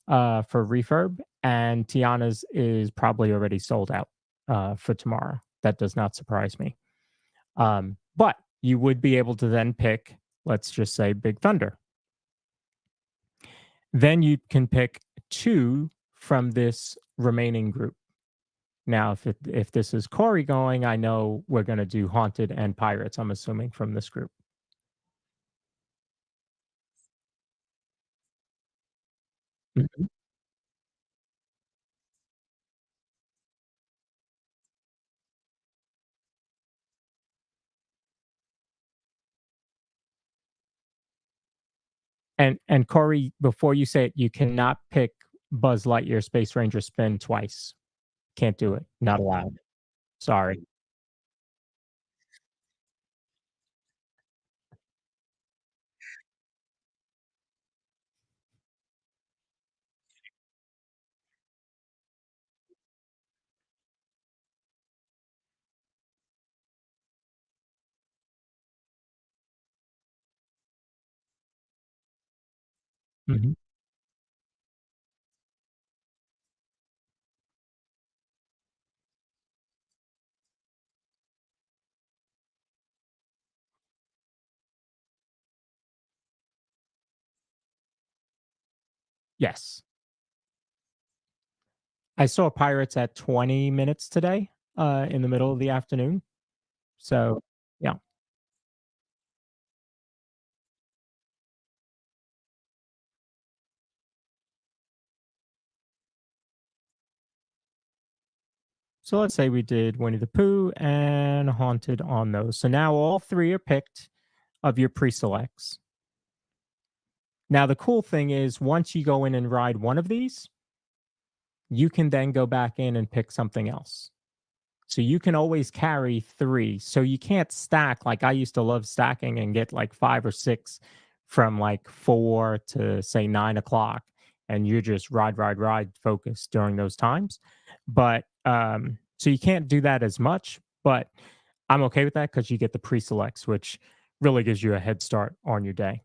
Speaker 2: for refurb, and Tiana's is probably already sold out for tomorrow. That does not surprise me. But you would be able to then pick, let's just say, Big Thunder. Then you can pick 2 from this remaining group. Now, if this is Corey going, I know we're going to do Haunted and Pirates, I'm assuming, from this group. Mhm. And Corey, before you say it, you cannot pick Buzz Lightyear Space Ranger Spin twice. Can't do it. Not allowed. Sorry. Mhm. Yes. I saw Pirates at 20 minutes today, in the middle of the afternoon. So, yeah. So let's say we did Winnie the Pooh and Haunted on those. So now all 3 are picked of your pre-selects. Now, the cool thing is once you go in and ride one of these, you can then go back in and pick something else. So you can always carry 3. So you can't stack like I used to love stacking and get like 5 or 6 from like 4 to say 9 o'clock. And you just ride focus during those times. But so you can't do that as much. But I'm okay with that because you get the pre selects, which really gives you a head start on your day.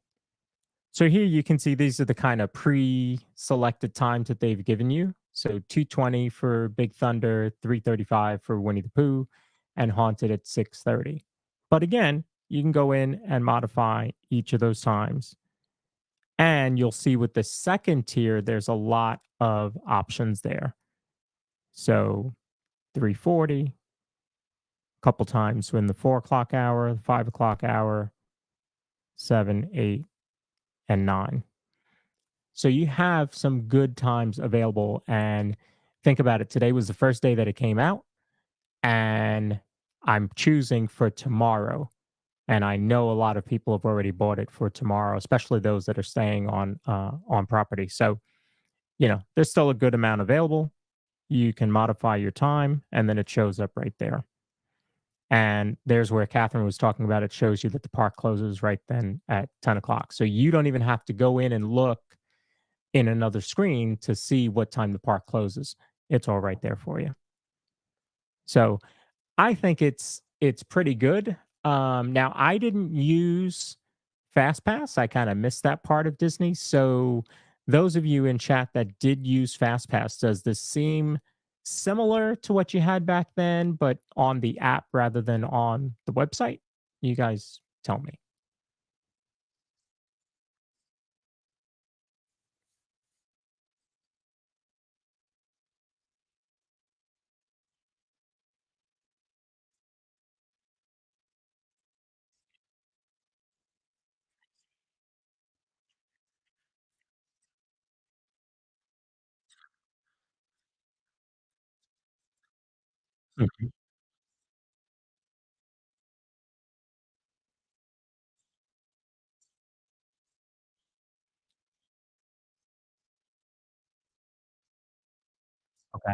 Speaker 2: So here you can see these are the kind of pre-selected times that they've given you. So 2:20 for Big Thunder, 3:35 for Winnie the Pooh, and Haunted at 6:30. But again, you can go in and modify each of those times. And you'll see with the second tier, there's a lot of options there. So 3:40, a couple times in the 4 o'clock hour, 5 o'clock hour, 7, 8, and 9. So you have some good times available. And think about it. Today was the first day that it came out, and I'm choosing for tomorrow. And I know a lot of people have already bought it for tomorrow, especially those that are staying on property. So there's still a good amount available. You can modify your time, and then it shows up right there. And there's where Catherine was talking about. It shows you that the park closes right then at 10 o'clock. So you don't even have to go in and look in another screen to see what time the park closes. It's all right there for you. So I think it's pretty good. Now I didn't use FastPass. I kind of missed that part of Disney. So those of you in chat that did use FastPass, does this seem similar to what you had back then, but on the app rather than on the website? You guys tell me. Mhm. Okay.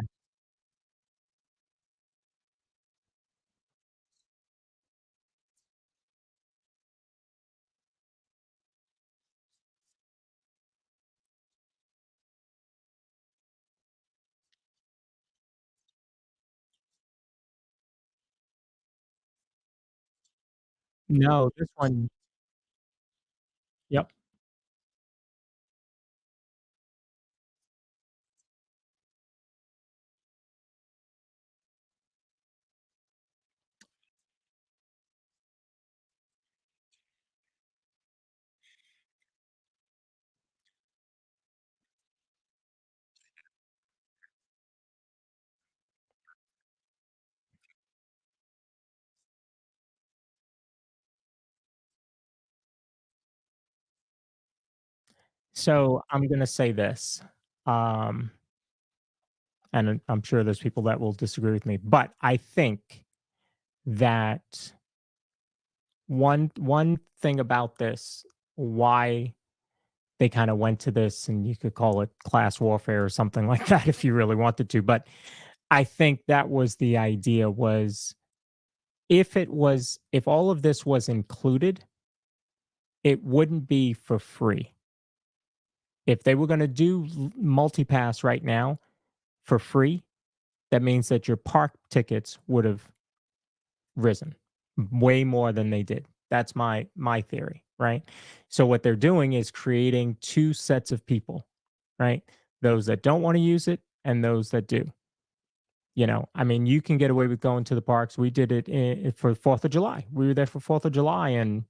Speaker 2: No, this one. Yep. So I'm going to say this, um, and I'm sure there's people that will disagree with me, but I think that one thing about this, why they kind of went to this, and you could call it class warfare or something like that if you really wanted to, but I think that was the idea was if all of this was included, it wouldn't be for free. If they were going to do multipass right now for free, that means that your park tickets would have risen way more than they did. That's my theory, right? So what they're doing is creating two sets of people, right? Those that don't want to use it and those that do. I mean, you can get away with going to the parks. We did it for 4th of July. We were there for 4th of July, and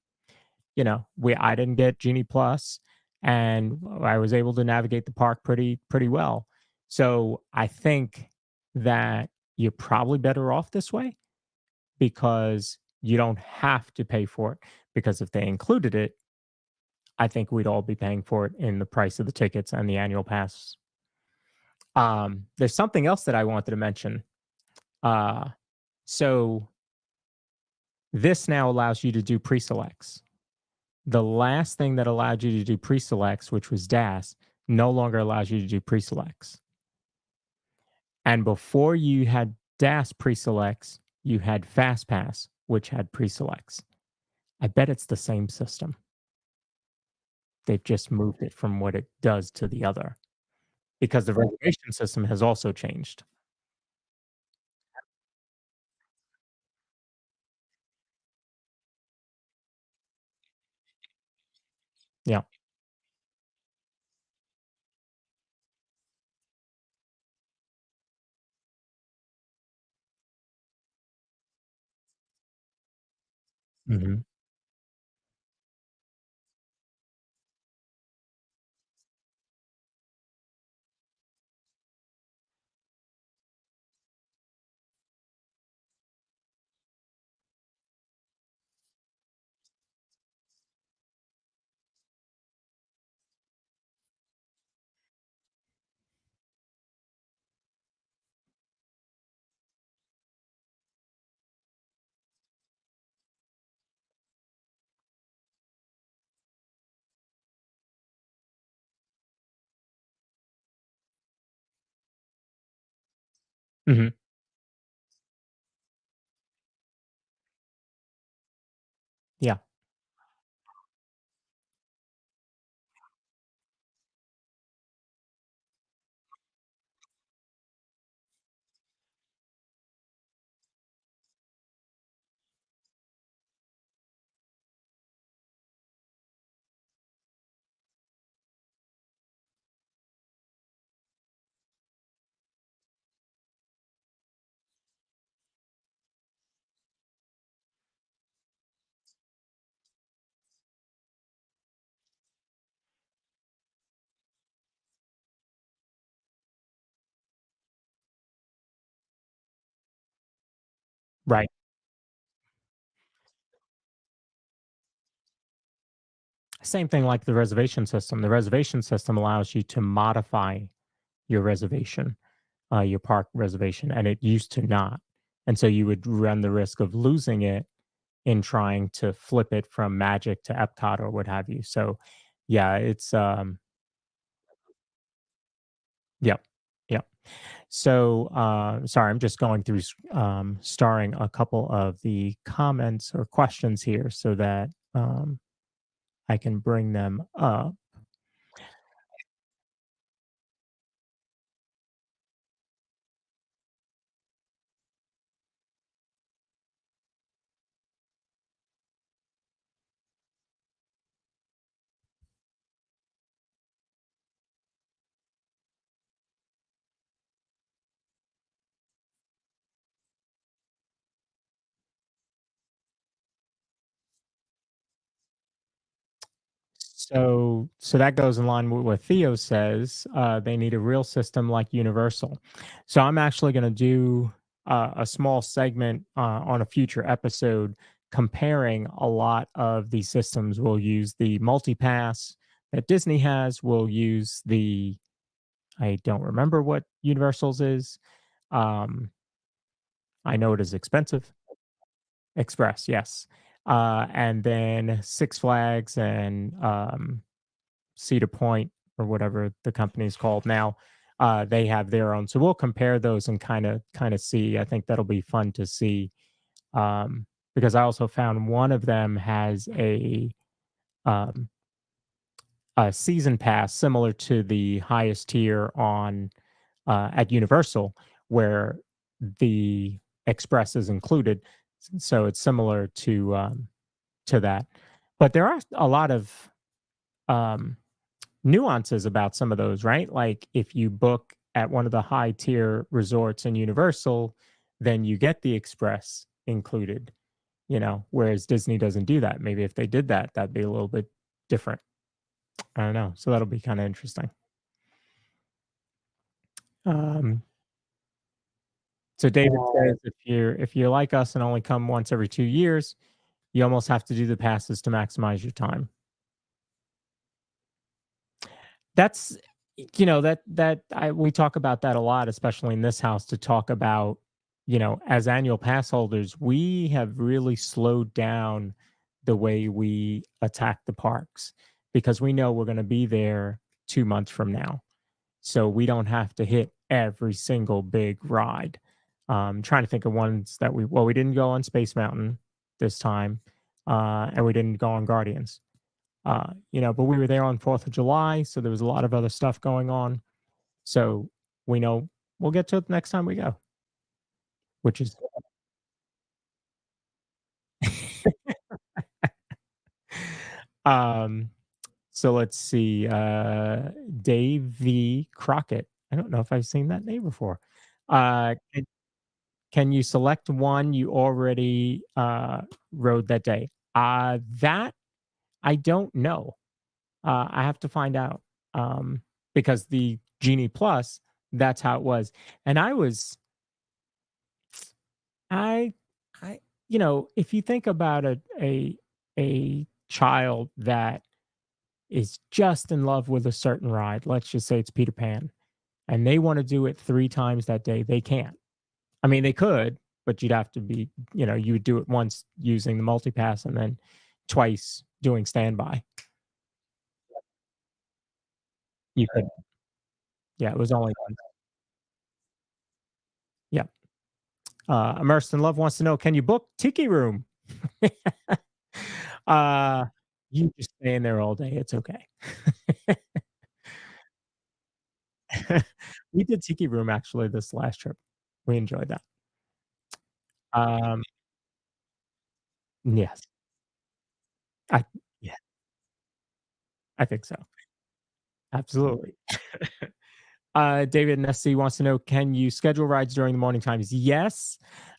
Speaker 2: I didn't get Genie Plus, and I was able to navigate the park pretty well. So I think that you're probably better off this way because you don't have to pay for it. Because if they included it, I think we'd all be paying for it in the price of the tickets and the annual pass. There's something else that I wanted to mention. Uh, so this now allows you to do pre-selects. The last thing that allowed you to do pre-selects, which was DAS, no longer allows you to do pre-selects. And before you had DAS pre-selects, you had FastPass, which had pre-selects. I bet it's the same system. They've just moved it from what it does to the other because the reservation system has also changed. Yeah. Mhm. Mhm. Yeah. Right. Same thing like the reservation system. The reservation system allows you to modify your reservation, your park reservation, and it used to not. And so you would run the risk of losing it in trying to flip it from Magic to Epcot or what have you. So, yeah, it's yep, yep. So, sorry, I'm just going through starring a couple of the comments or questions here so that I can bring them up. So that goes in line with what Theo says. They need a real system like Universal. So I'm actually going to do a small segment on a future episode comparing a lot of these systems. We'll use the Multipass that Disney has. We'll use the I don't remember what Universal's is. Um, I know it is expensive. Express, yes. And then Six Flags and Cedar Point or whatever the company is called now. They have their own, so we'll compare those and kind of see. I think that'll be fun to see because I also found one of them has um, a season pass similar to the highest tier on at Universal, where the Express is included. So it's similar to that, but there are a lot of um, nuances about some of those, right? Like if you book at one of the high tier resorts in Universal, then you get the express included, whereas Disney doesn't do that. Maybe if they did that, that'd be a little bit different. I don't know. So that'll be kind of interesting. Um, so David says if you're like us and only come once every 2 years, you almost have to do the passes to maximize your time. That's we talk about that a lot, especially in this house, to talk about, as annual pass holders, we have really slowed down the way we attack the parks because we know we're going to be there 2 months from now. So we don't have to hit every single big ride. Trying to think of ones that we didn't go on Space Mountain this time, and we didn't go on Guardians. But we were there on 4th of July, so there was a lot of other stuff going on. So we know we'll get to it next time we go, which is um so let's see. Dave V. Crockett. I don't know if I've seen that name before. Can you select one you already rode that day? That I don't know. I have to find out because the Genie Plus, that's how it was. And I, if you think about a child that is just in love with a certain ride, let's just say it's Peter Pan, and they want to do it 3 times that day, they can't. I mean, they could, but you'd have to be, you would do it once using the multipass and then twice doing standby. You could, yeah, it was only one. Yeah. Immersed in Love wants to know, can you book Tiki Room? uh, you just stay in there all day. It's okay. We did Tiki Room actually this last trip. We enjoyed that. Um, yes, I, yeah, I think so. Absolutely. David Nessie wants to know, can you schedule rides during the morning times? Yes.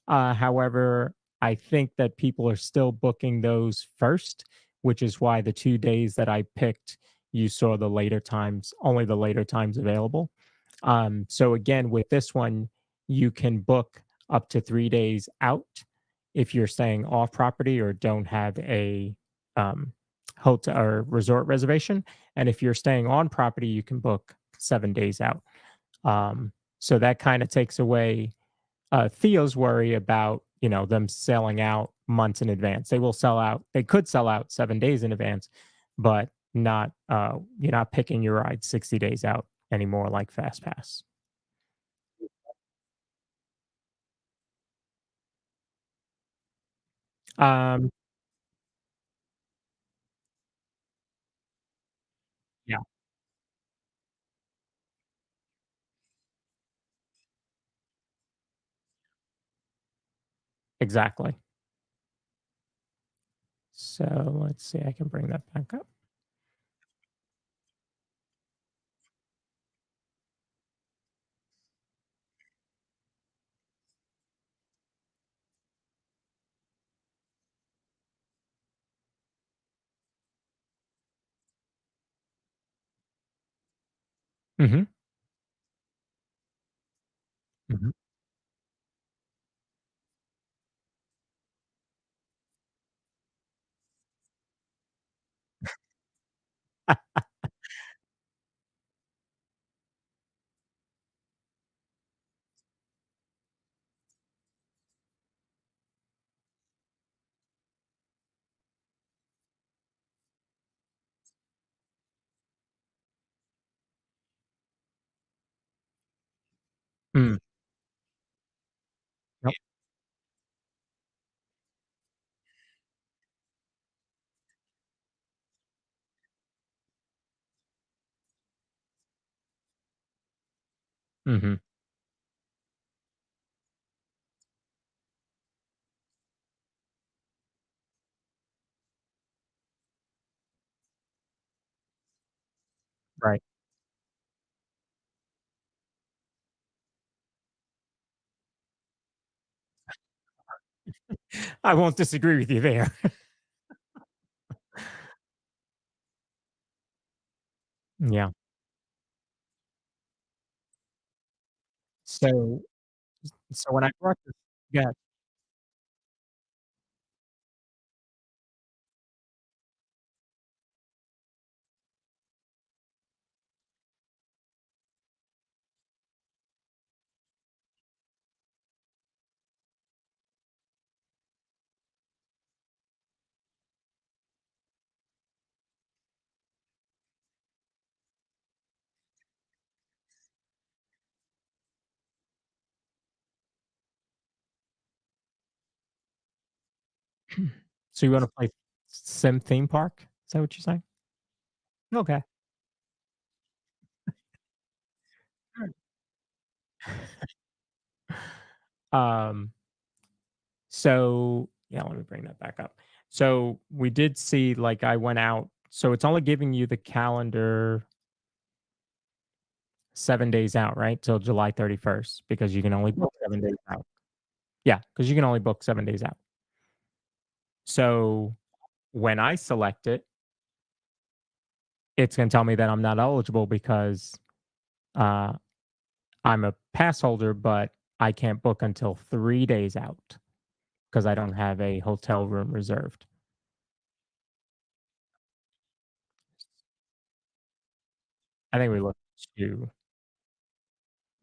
Speaker 2: However, I think that people are still booking those first, which is why the 2 days that I picked, you saw the later times, only the later times available. So again, with this one, you can book up to 3 days out if you're staying off property or don't have a um, hotel or resort reservation. And if you're staying on property, you can book 7 days out. So that kind of takes away Theo's worry about them selling out months in advance. They will sell out. They could sell out 7 days in advance, but not you're not picking your ride 60 days out anymore like Fast Pass. Um, yeah, exactly. So let's see. I can bring that back up. Hmm. Hmm. Mm, yep. Hmm. Right. I won't disagree with you there. Yeah. So so when I brought this, yeah. So you want to play Sim theme park? Is that what you're saying? Okay. Um, so yeah, let me bring that back up. So we did see, like, I went out. So it's only giving you the calendar 7 days out, right? Till July 31st, because you can only book 7 days out. Yeah, because you can only book 7 days out. So when I select it, it's going to tell me that I'm not eligible because uh, I'm a pass holder, but I can't book until 3 days out because I don't have a hotel room reserved. I think we look to,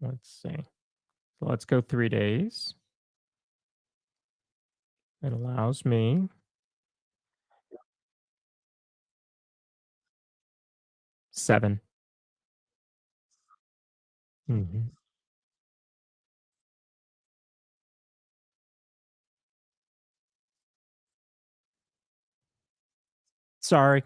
Speaker 2: let's see. So let's go 3 days. It allows me 7. Mhm. Sorry.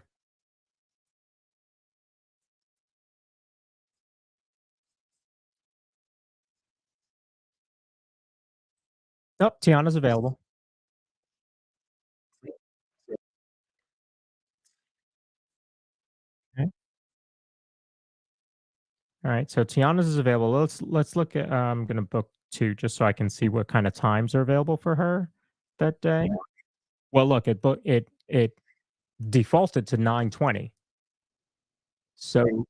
Speaker 2: Oh, Tiana's available. Okay. All right. So Tiana's is available. Let's look at. I'm gonna book two just so I can see what kind of times are available for her that day. Well, look, it defaulted to 9:20. So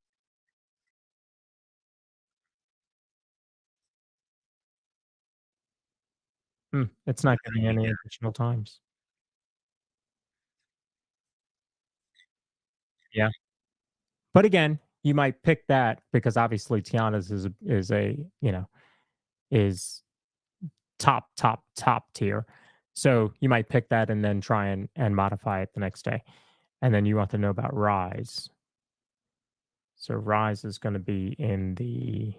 Speaker 2: it's not giving any additional times. Yeah. But again, you might pick that because obviously Tiana's is a, is top tier. So you might pick that and then try and modify it the next day. And then you want to know about Rise. So Rise is going to be in the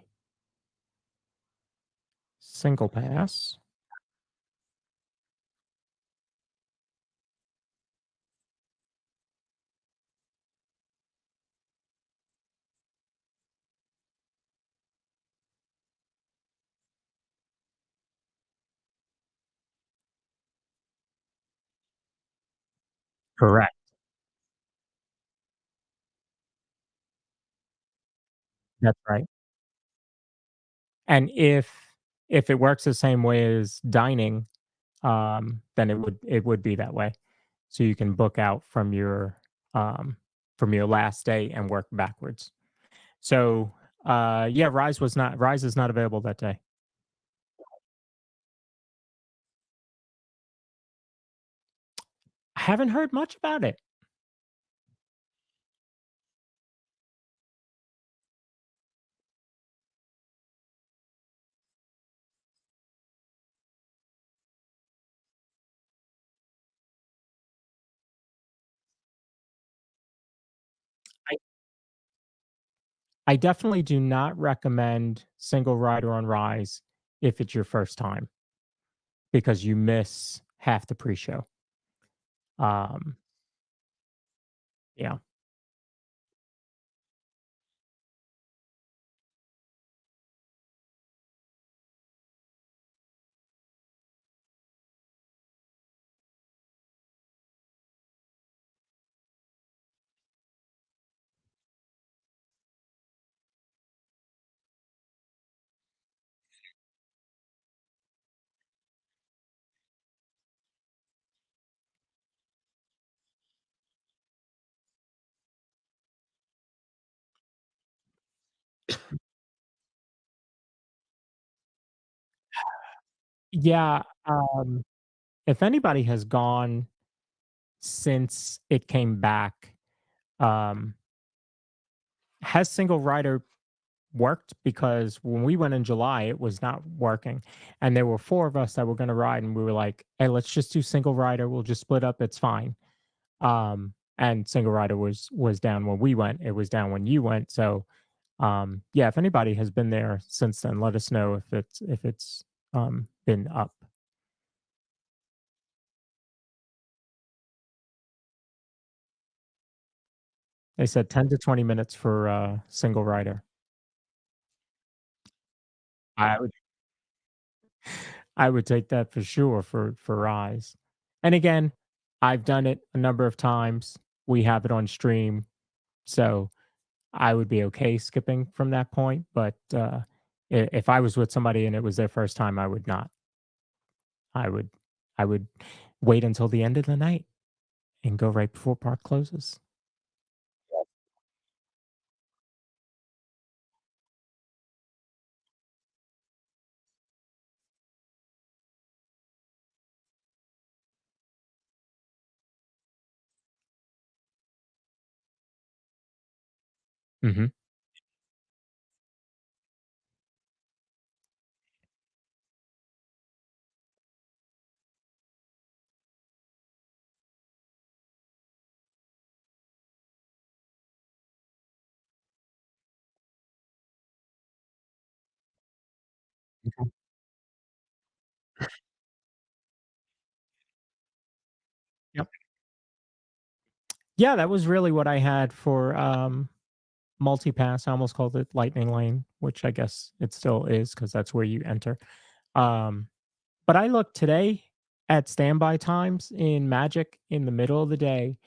Speaker 2: single pass. Correct. That's right. And if it works the same way as dining, then it would be that way. So you can book out um from your last day and work backwards. So yeah, Rise is not available that day. I haven't heard much about it. I, I definitely do not recommend single rider on Rise if it's your first time because you miss half the pre-show. Um, yeah. Yeah. If anybody has gone since it came back, um, has single rider worked? Because when we went in July, it was not working. And there were four of us that were going to ride, and we were like, hey, let's just do single rider. We'll just split up. It's fine. And single rider was down when we went. It was down when you went. So yeah, if anybody has been there since then, let us know if it's been up. They said 10 to 20 minutes for a single rider. I would I would take that for sure for Rise. And again, I've done it a number of times. We have it on stream, so I would be okay skipping from that point, but, if I was with somebody and it was their first time, I would not. I would I would wait until the end of the night and go right before park closes. Mhm. Okay. Yep. Yeah, that was really what I had for, Multipass. I almost called it Lightning Lane, which I guess it still is because that's where you enter. Um, but I looked today at standby times in Magic in the middle of the day,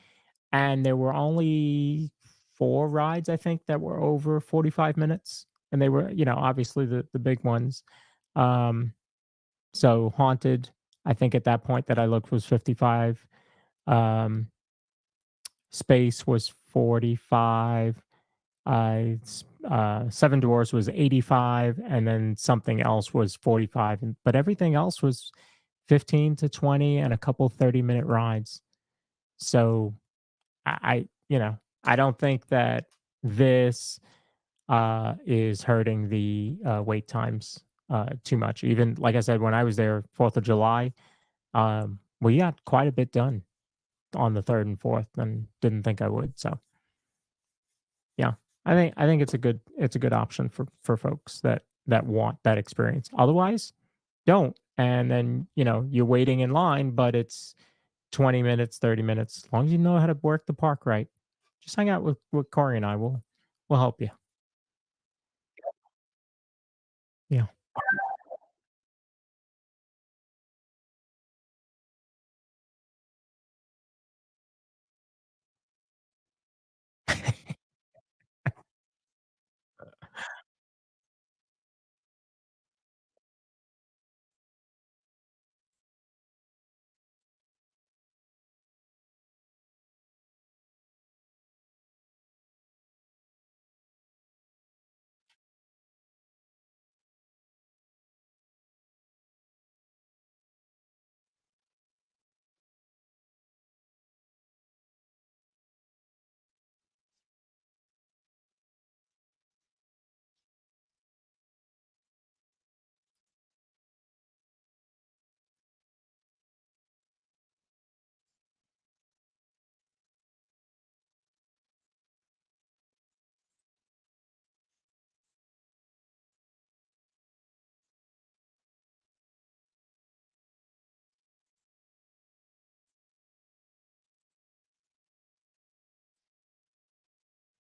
Speaker 2: and there were only 4 rides, I think, that were over 45 minutes, and they were, obviously the big ones. Um, so Haunted, I think at that point that I looked was 55. Um, Space was 45. Seven Dwarfs was 85, and then something else was 45, but everything else was 15 to 20 and a couple 30-minute rides. So I don't think that this is hurting the wait times too much. Even like I said, when I was there, 4th of July, we got quite a bit done on the third and fourth, and didn't think I would. So yeah, I think it's a good option for folks that want that experience. Otherwise, don't. And then you're waiting in line, but it's 20 minutes, 30 minutes. As long as you know how to work the park right, just hang out with Corey and I. We'll help you. Yeah.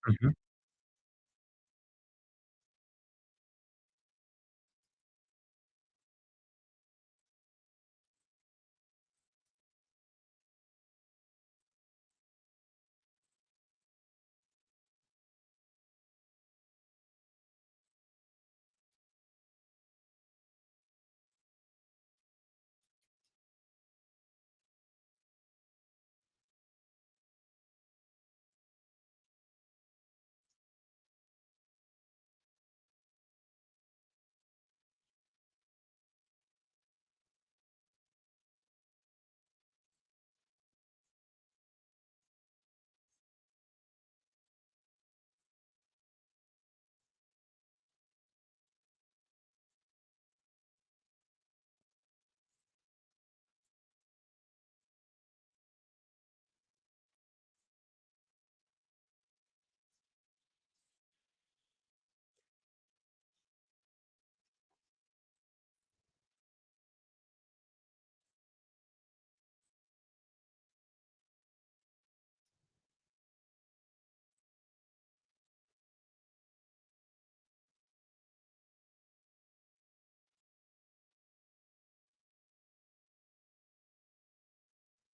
Speaker 2: Mhm.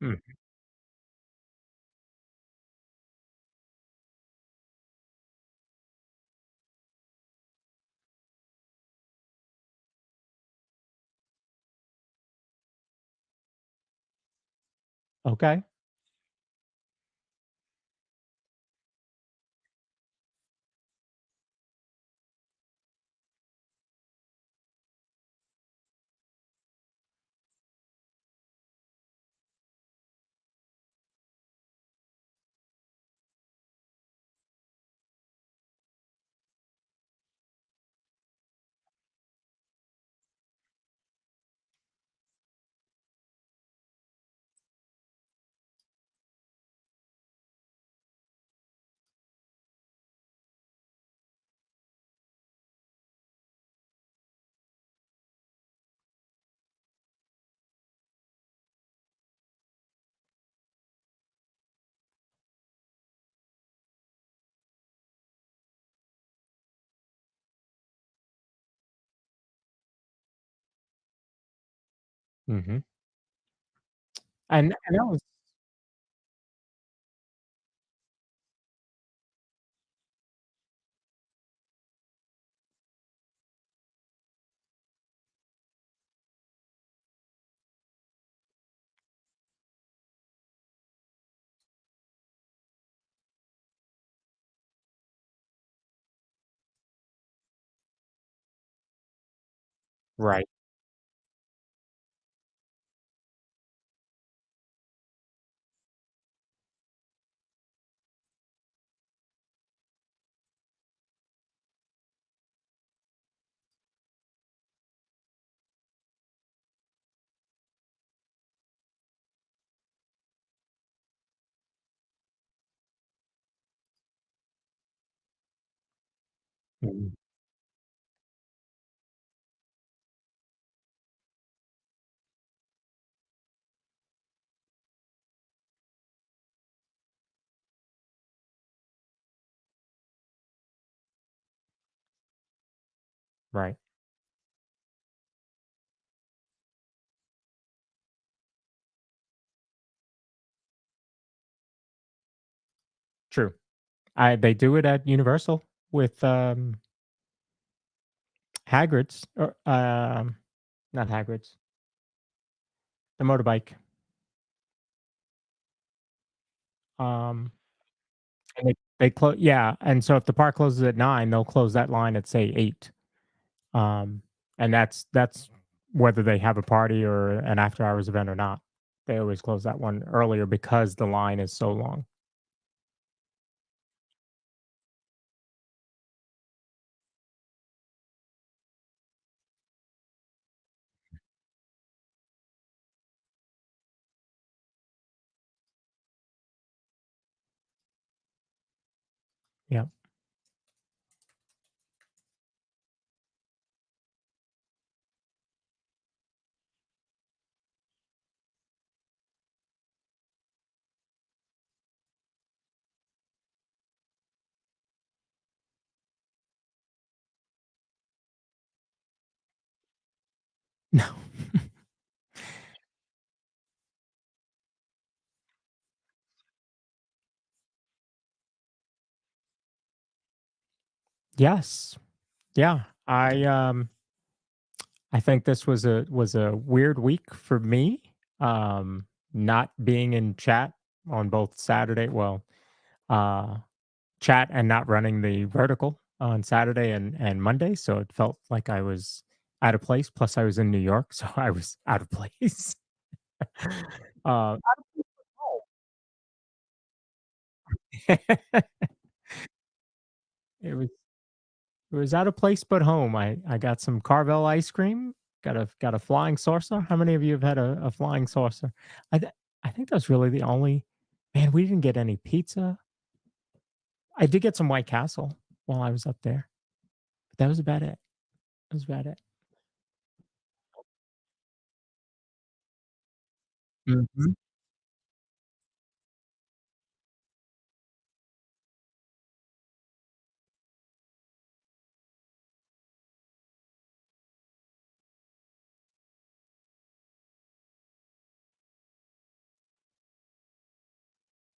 Speaker 2: Mm, okay. Mhm. And that was right. Mhm. Right. True. I They do it at Universal with, Hagrid's or, not Hagrid's, the motorbike. Um, and they close, yeah, and so if the park closes at 9, they'll close that line at, say, 8. Um, and that's whether they have a party or an after hours event or not. They always close that one earlier because the line is so long. Yeah. No. Yes. Yeah. I think this was a weird week for me. Not being in chat on both Saturday, well, uh chat and not running the vertical on Saturday and Monday, so it felt like I was out of place. Plus I was in New York, so I was out of place. Out of home. It was it was out of place but home. I got some Carvel ice cream, got a flying saucer. How many of you have had a flying saucer? I th I think that's really the only. Man, we didn't get any pizza. I did get some White Castle while I was up there, but that was about it. That was about it. Mhm.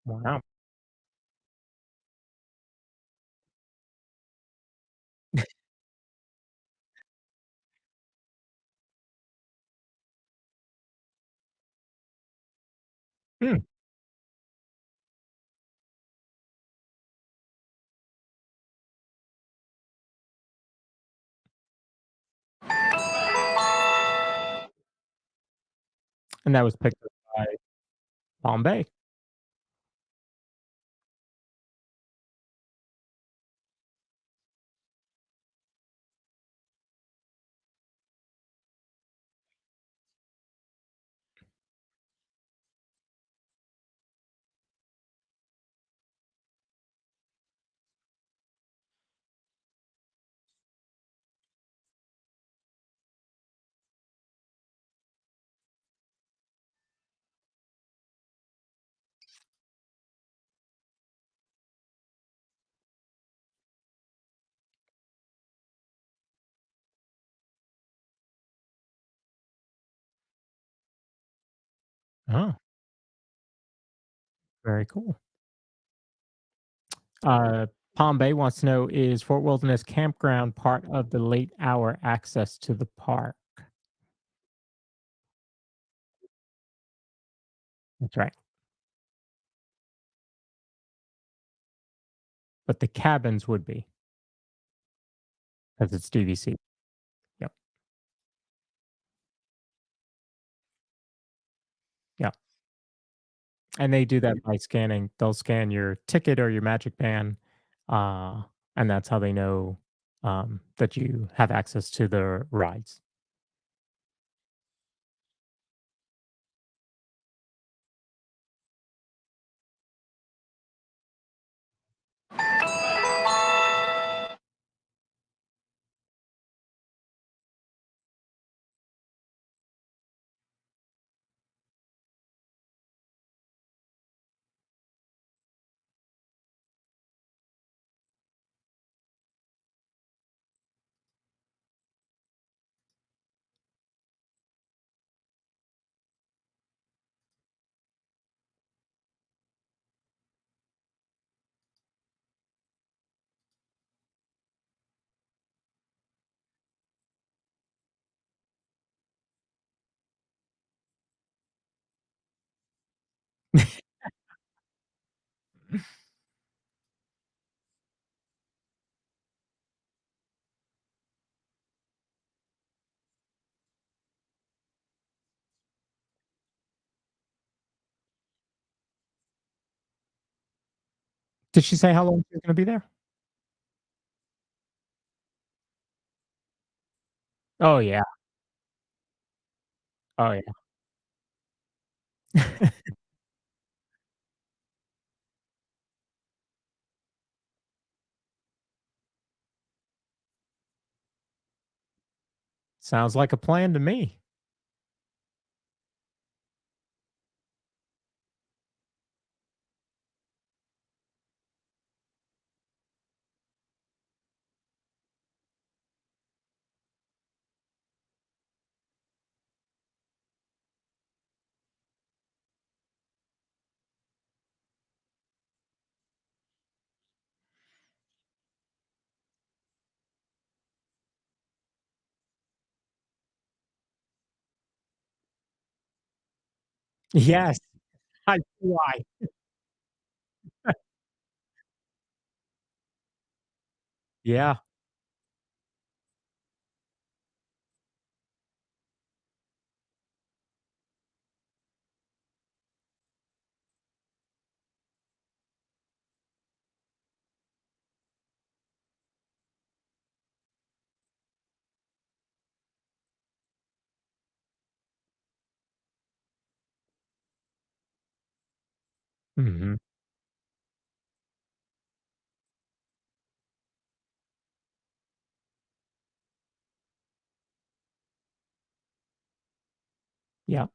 Speaker 2: Wow. Hmm. And that was picked up by Bombay. Oh, very cool. Uh, Palm Bay wants to know, is Fort Wilderness Campground part of the late hour access to the park? That's right. But the cabins would be, because it's DVC. Yep. Yep. And they do that by scanning. They'll scan your ticket or your Magic Band, uh, and that's how they know, that you have access to the rides. Did she say how long she's gonna be there? Oh, yeah. Oh, yeah. Sounds like a plan to me. Yes, I see why. Yeah. Mhm. Yeah.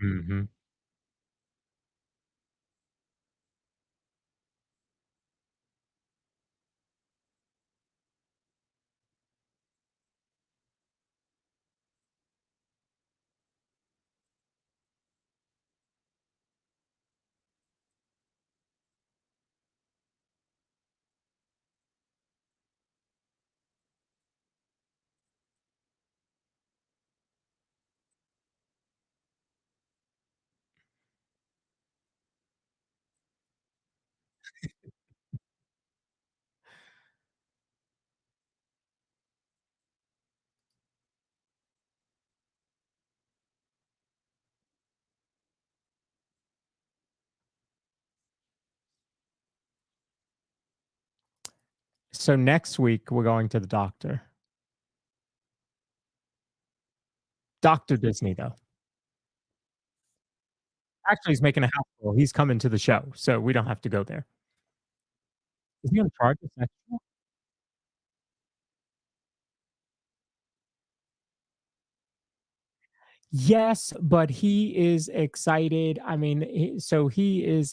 Speaker 2: Mhm. So next week, we're going to the doctor. Doctor Disney, though. Actually, he's making a house call. He's coming to the show, so we don't have to go there. Is he gonna charge us extra? Yes, but he is excited. I mean, he is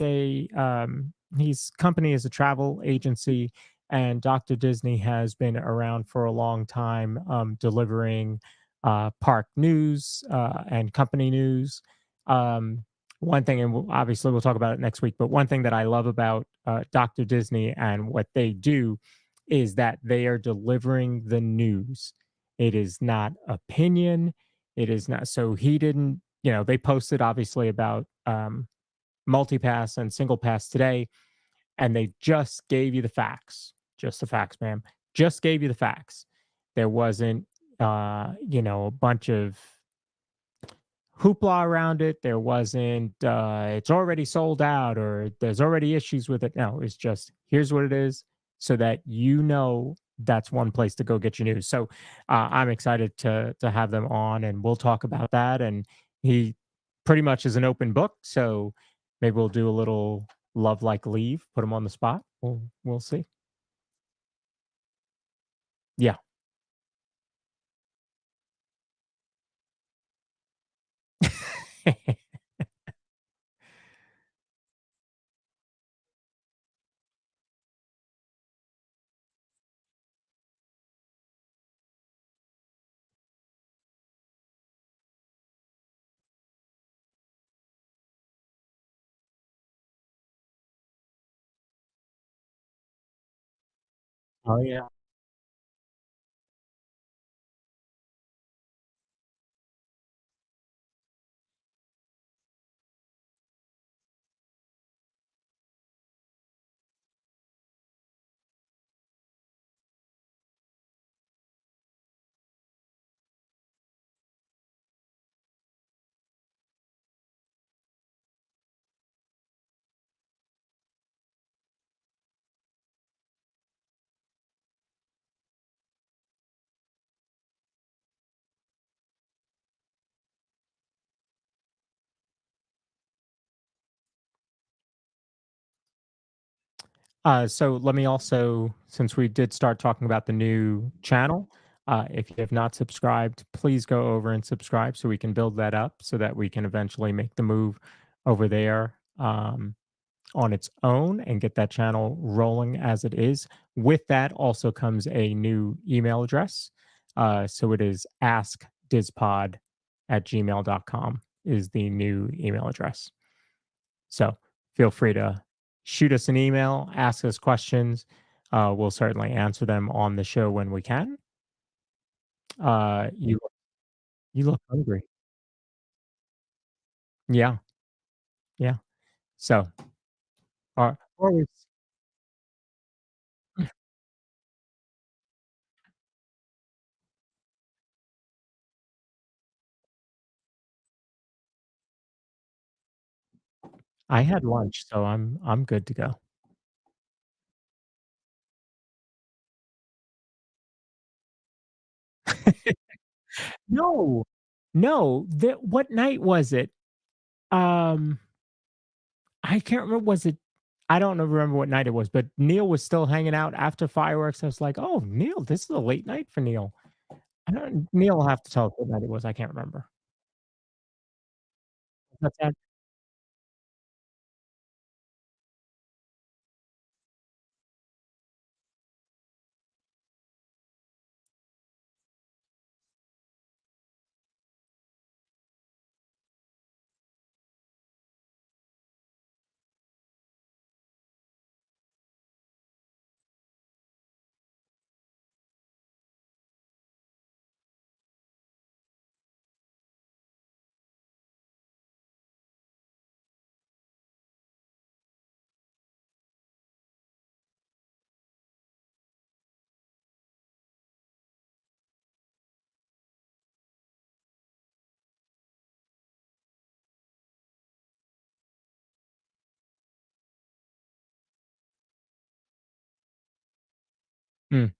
Speaker 2: his company is a travel agency, and Dr. Disney has been around for a long time, delivering park news and company news. Um, One thing, and obviously we'll talk about it next week, but one thing that I love about Dr. Disney and what they do is that they are delivering the news. It is not opinion, it is not. So he didn't, they posted obviously about multipass and single pass today, and they just gave you the facts. Just the facts, ma'am. Just gave you the facts. There wasn't, a bunch of hoopla around it. There wasn't, it's already sold out or there's already issues with it. No, it's just here's what it is so that that's one place to go get your news. So I'm excited to have them on and we'll talk about that. And he pretty much is an open book. So maybe we'll do a little love like leave, put him on the spot. We'll see. Yeah. Oh yeah. So let me also, since we did start talking about the new channel, if you have not subscribed, please go over and subscribe so we can build that up so that we can eventually make the move over there on its own and get that channel rolling as it is. With that also comes a new email address. So it is askdizpod@gmail.com is the new email address. So feel free to shoot us an email, ask us questions. We'll certainly answer them on the show when we can. You look hungry. Yeah, yeah. So, always. I had lunch, so I'm good to go. No, no. What night was it? Um, I can't remember. Was it? I don't know, remember what night it was, but Neil was still hanging out after fireworks. I was like, "Oh, Neil, this is a late night for Neil." I don't. Neil will have to tell us what night it was. I can't remember. That's that. Mm,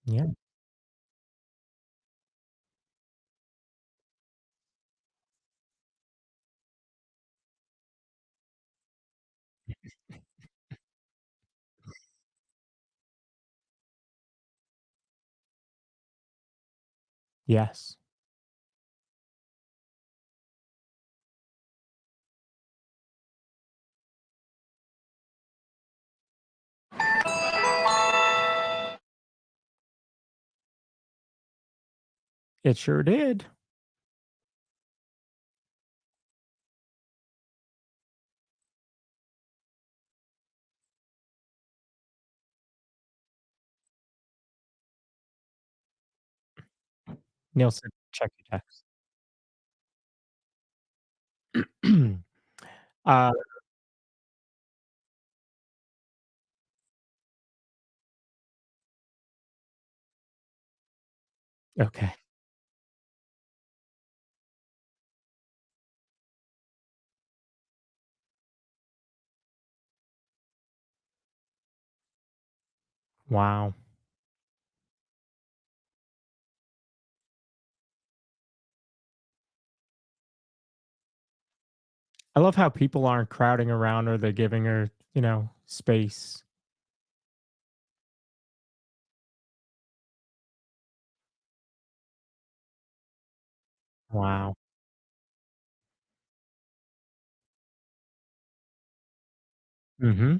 Speaker 2: yeah. Yes. It sure did. Neil said, "Check your text." Uh, okay. Wow. I love how people aren't crowding around her, they're giving her, space. Wow. Mhm.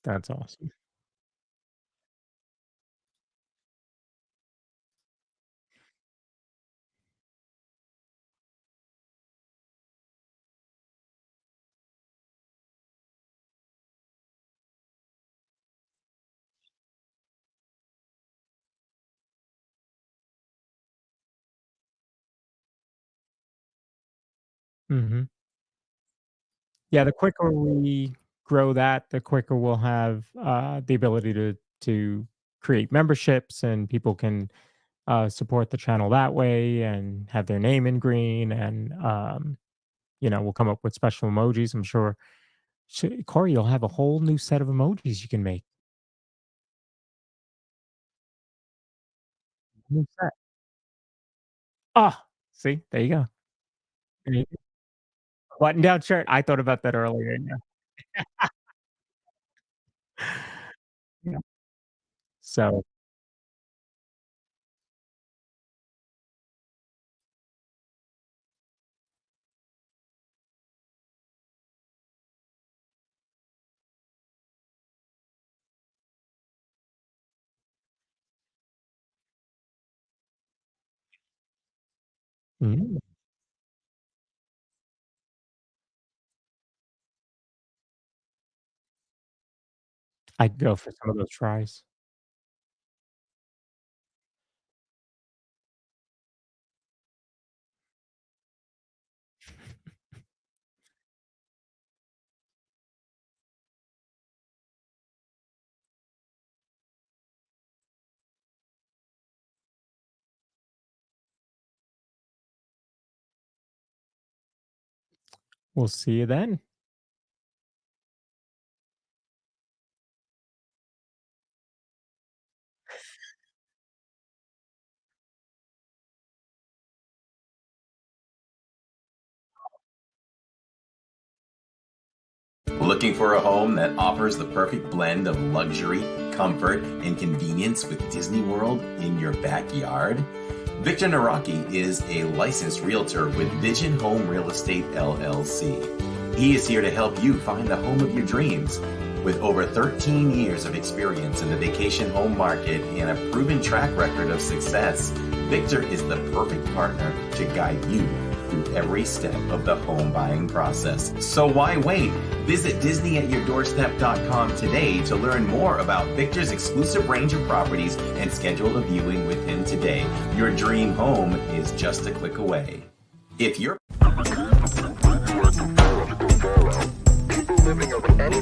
Speaker 2: That's awesome. Mhm. Yeah, the quicker we grow that, the quicker we'll have, the ability to create memberships and people can, support the channel that way and have their name in green and, we'll come up with special emojis, I'm sure. Corey, you'll have a whole new set of emojis you can make. New set. Ah, see, there you go. There you go. Button down shirt, I thought about that earlier, yeah. Yeah. So, mm, I'd go for some of those fries. We'll see you then.
Speaker 1: Looking for a home that offers the perfect blend of luxury, comfort, and convenience with Disney World in your backyard? Victor Naraki is a licensed realtor with Vision Home Real Estate LLC. He is here to help you find the home of your dreams. With over 13 years of experience in the vacation home market and a proven track record of success, Victor is the perfect partner to guide you through every step of the home buying process. So why wait? Visit DisneyAtYourDoorstep.com today to learn more about Victor's exclusive range of properties and schedule a viewing with him today. Your dream home is just a click away. If you're
Speaker 4: People living over any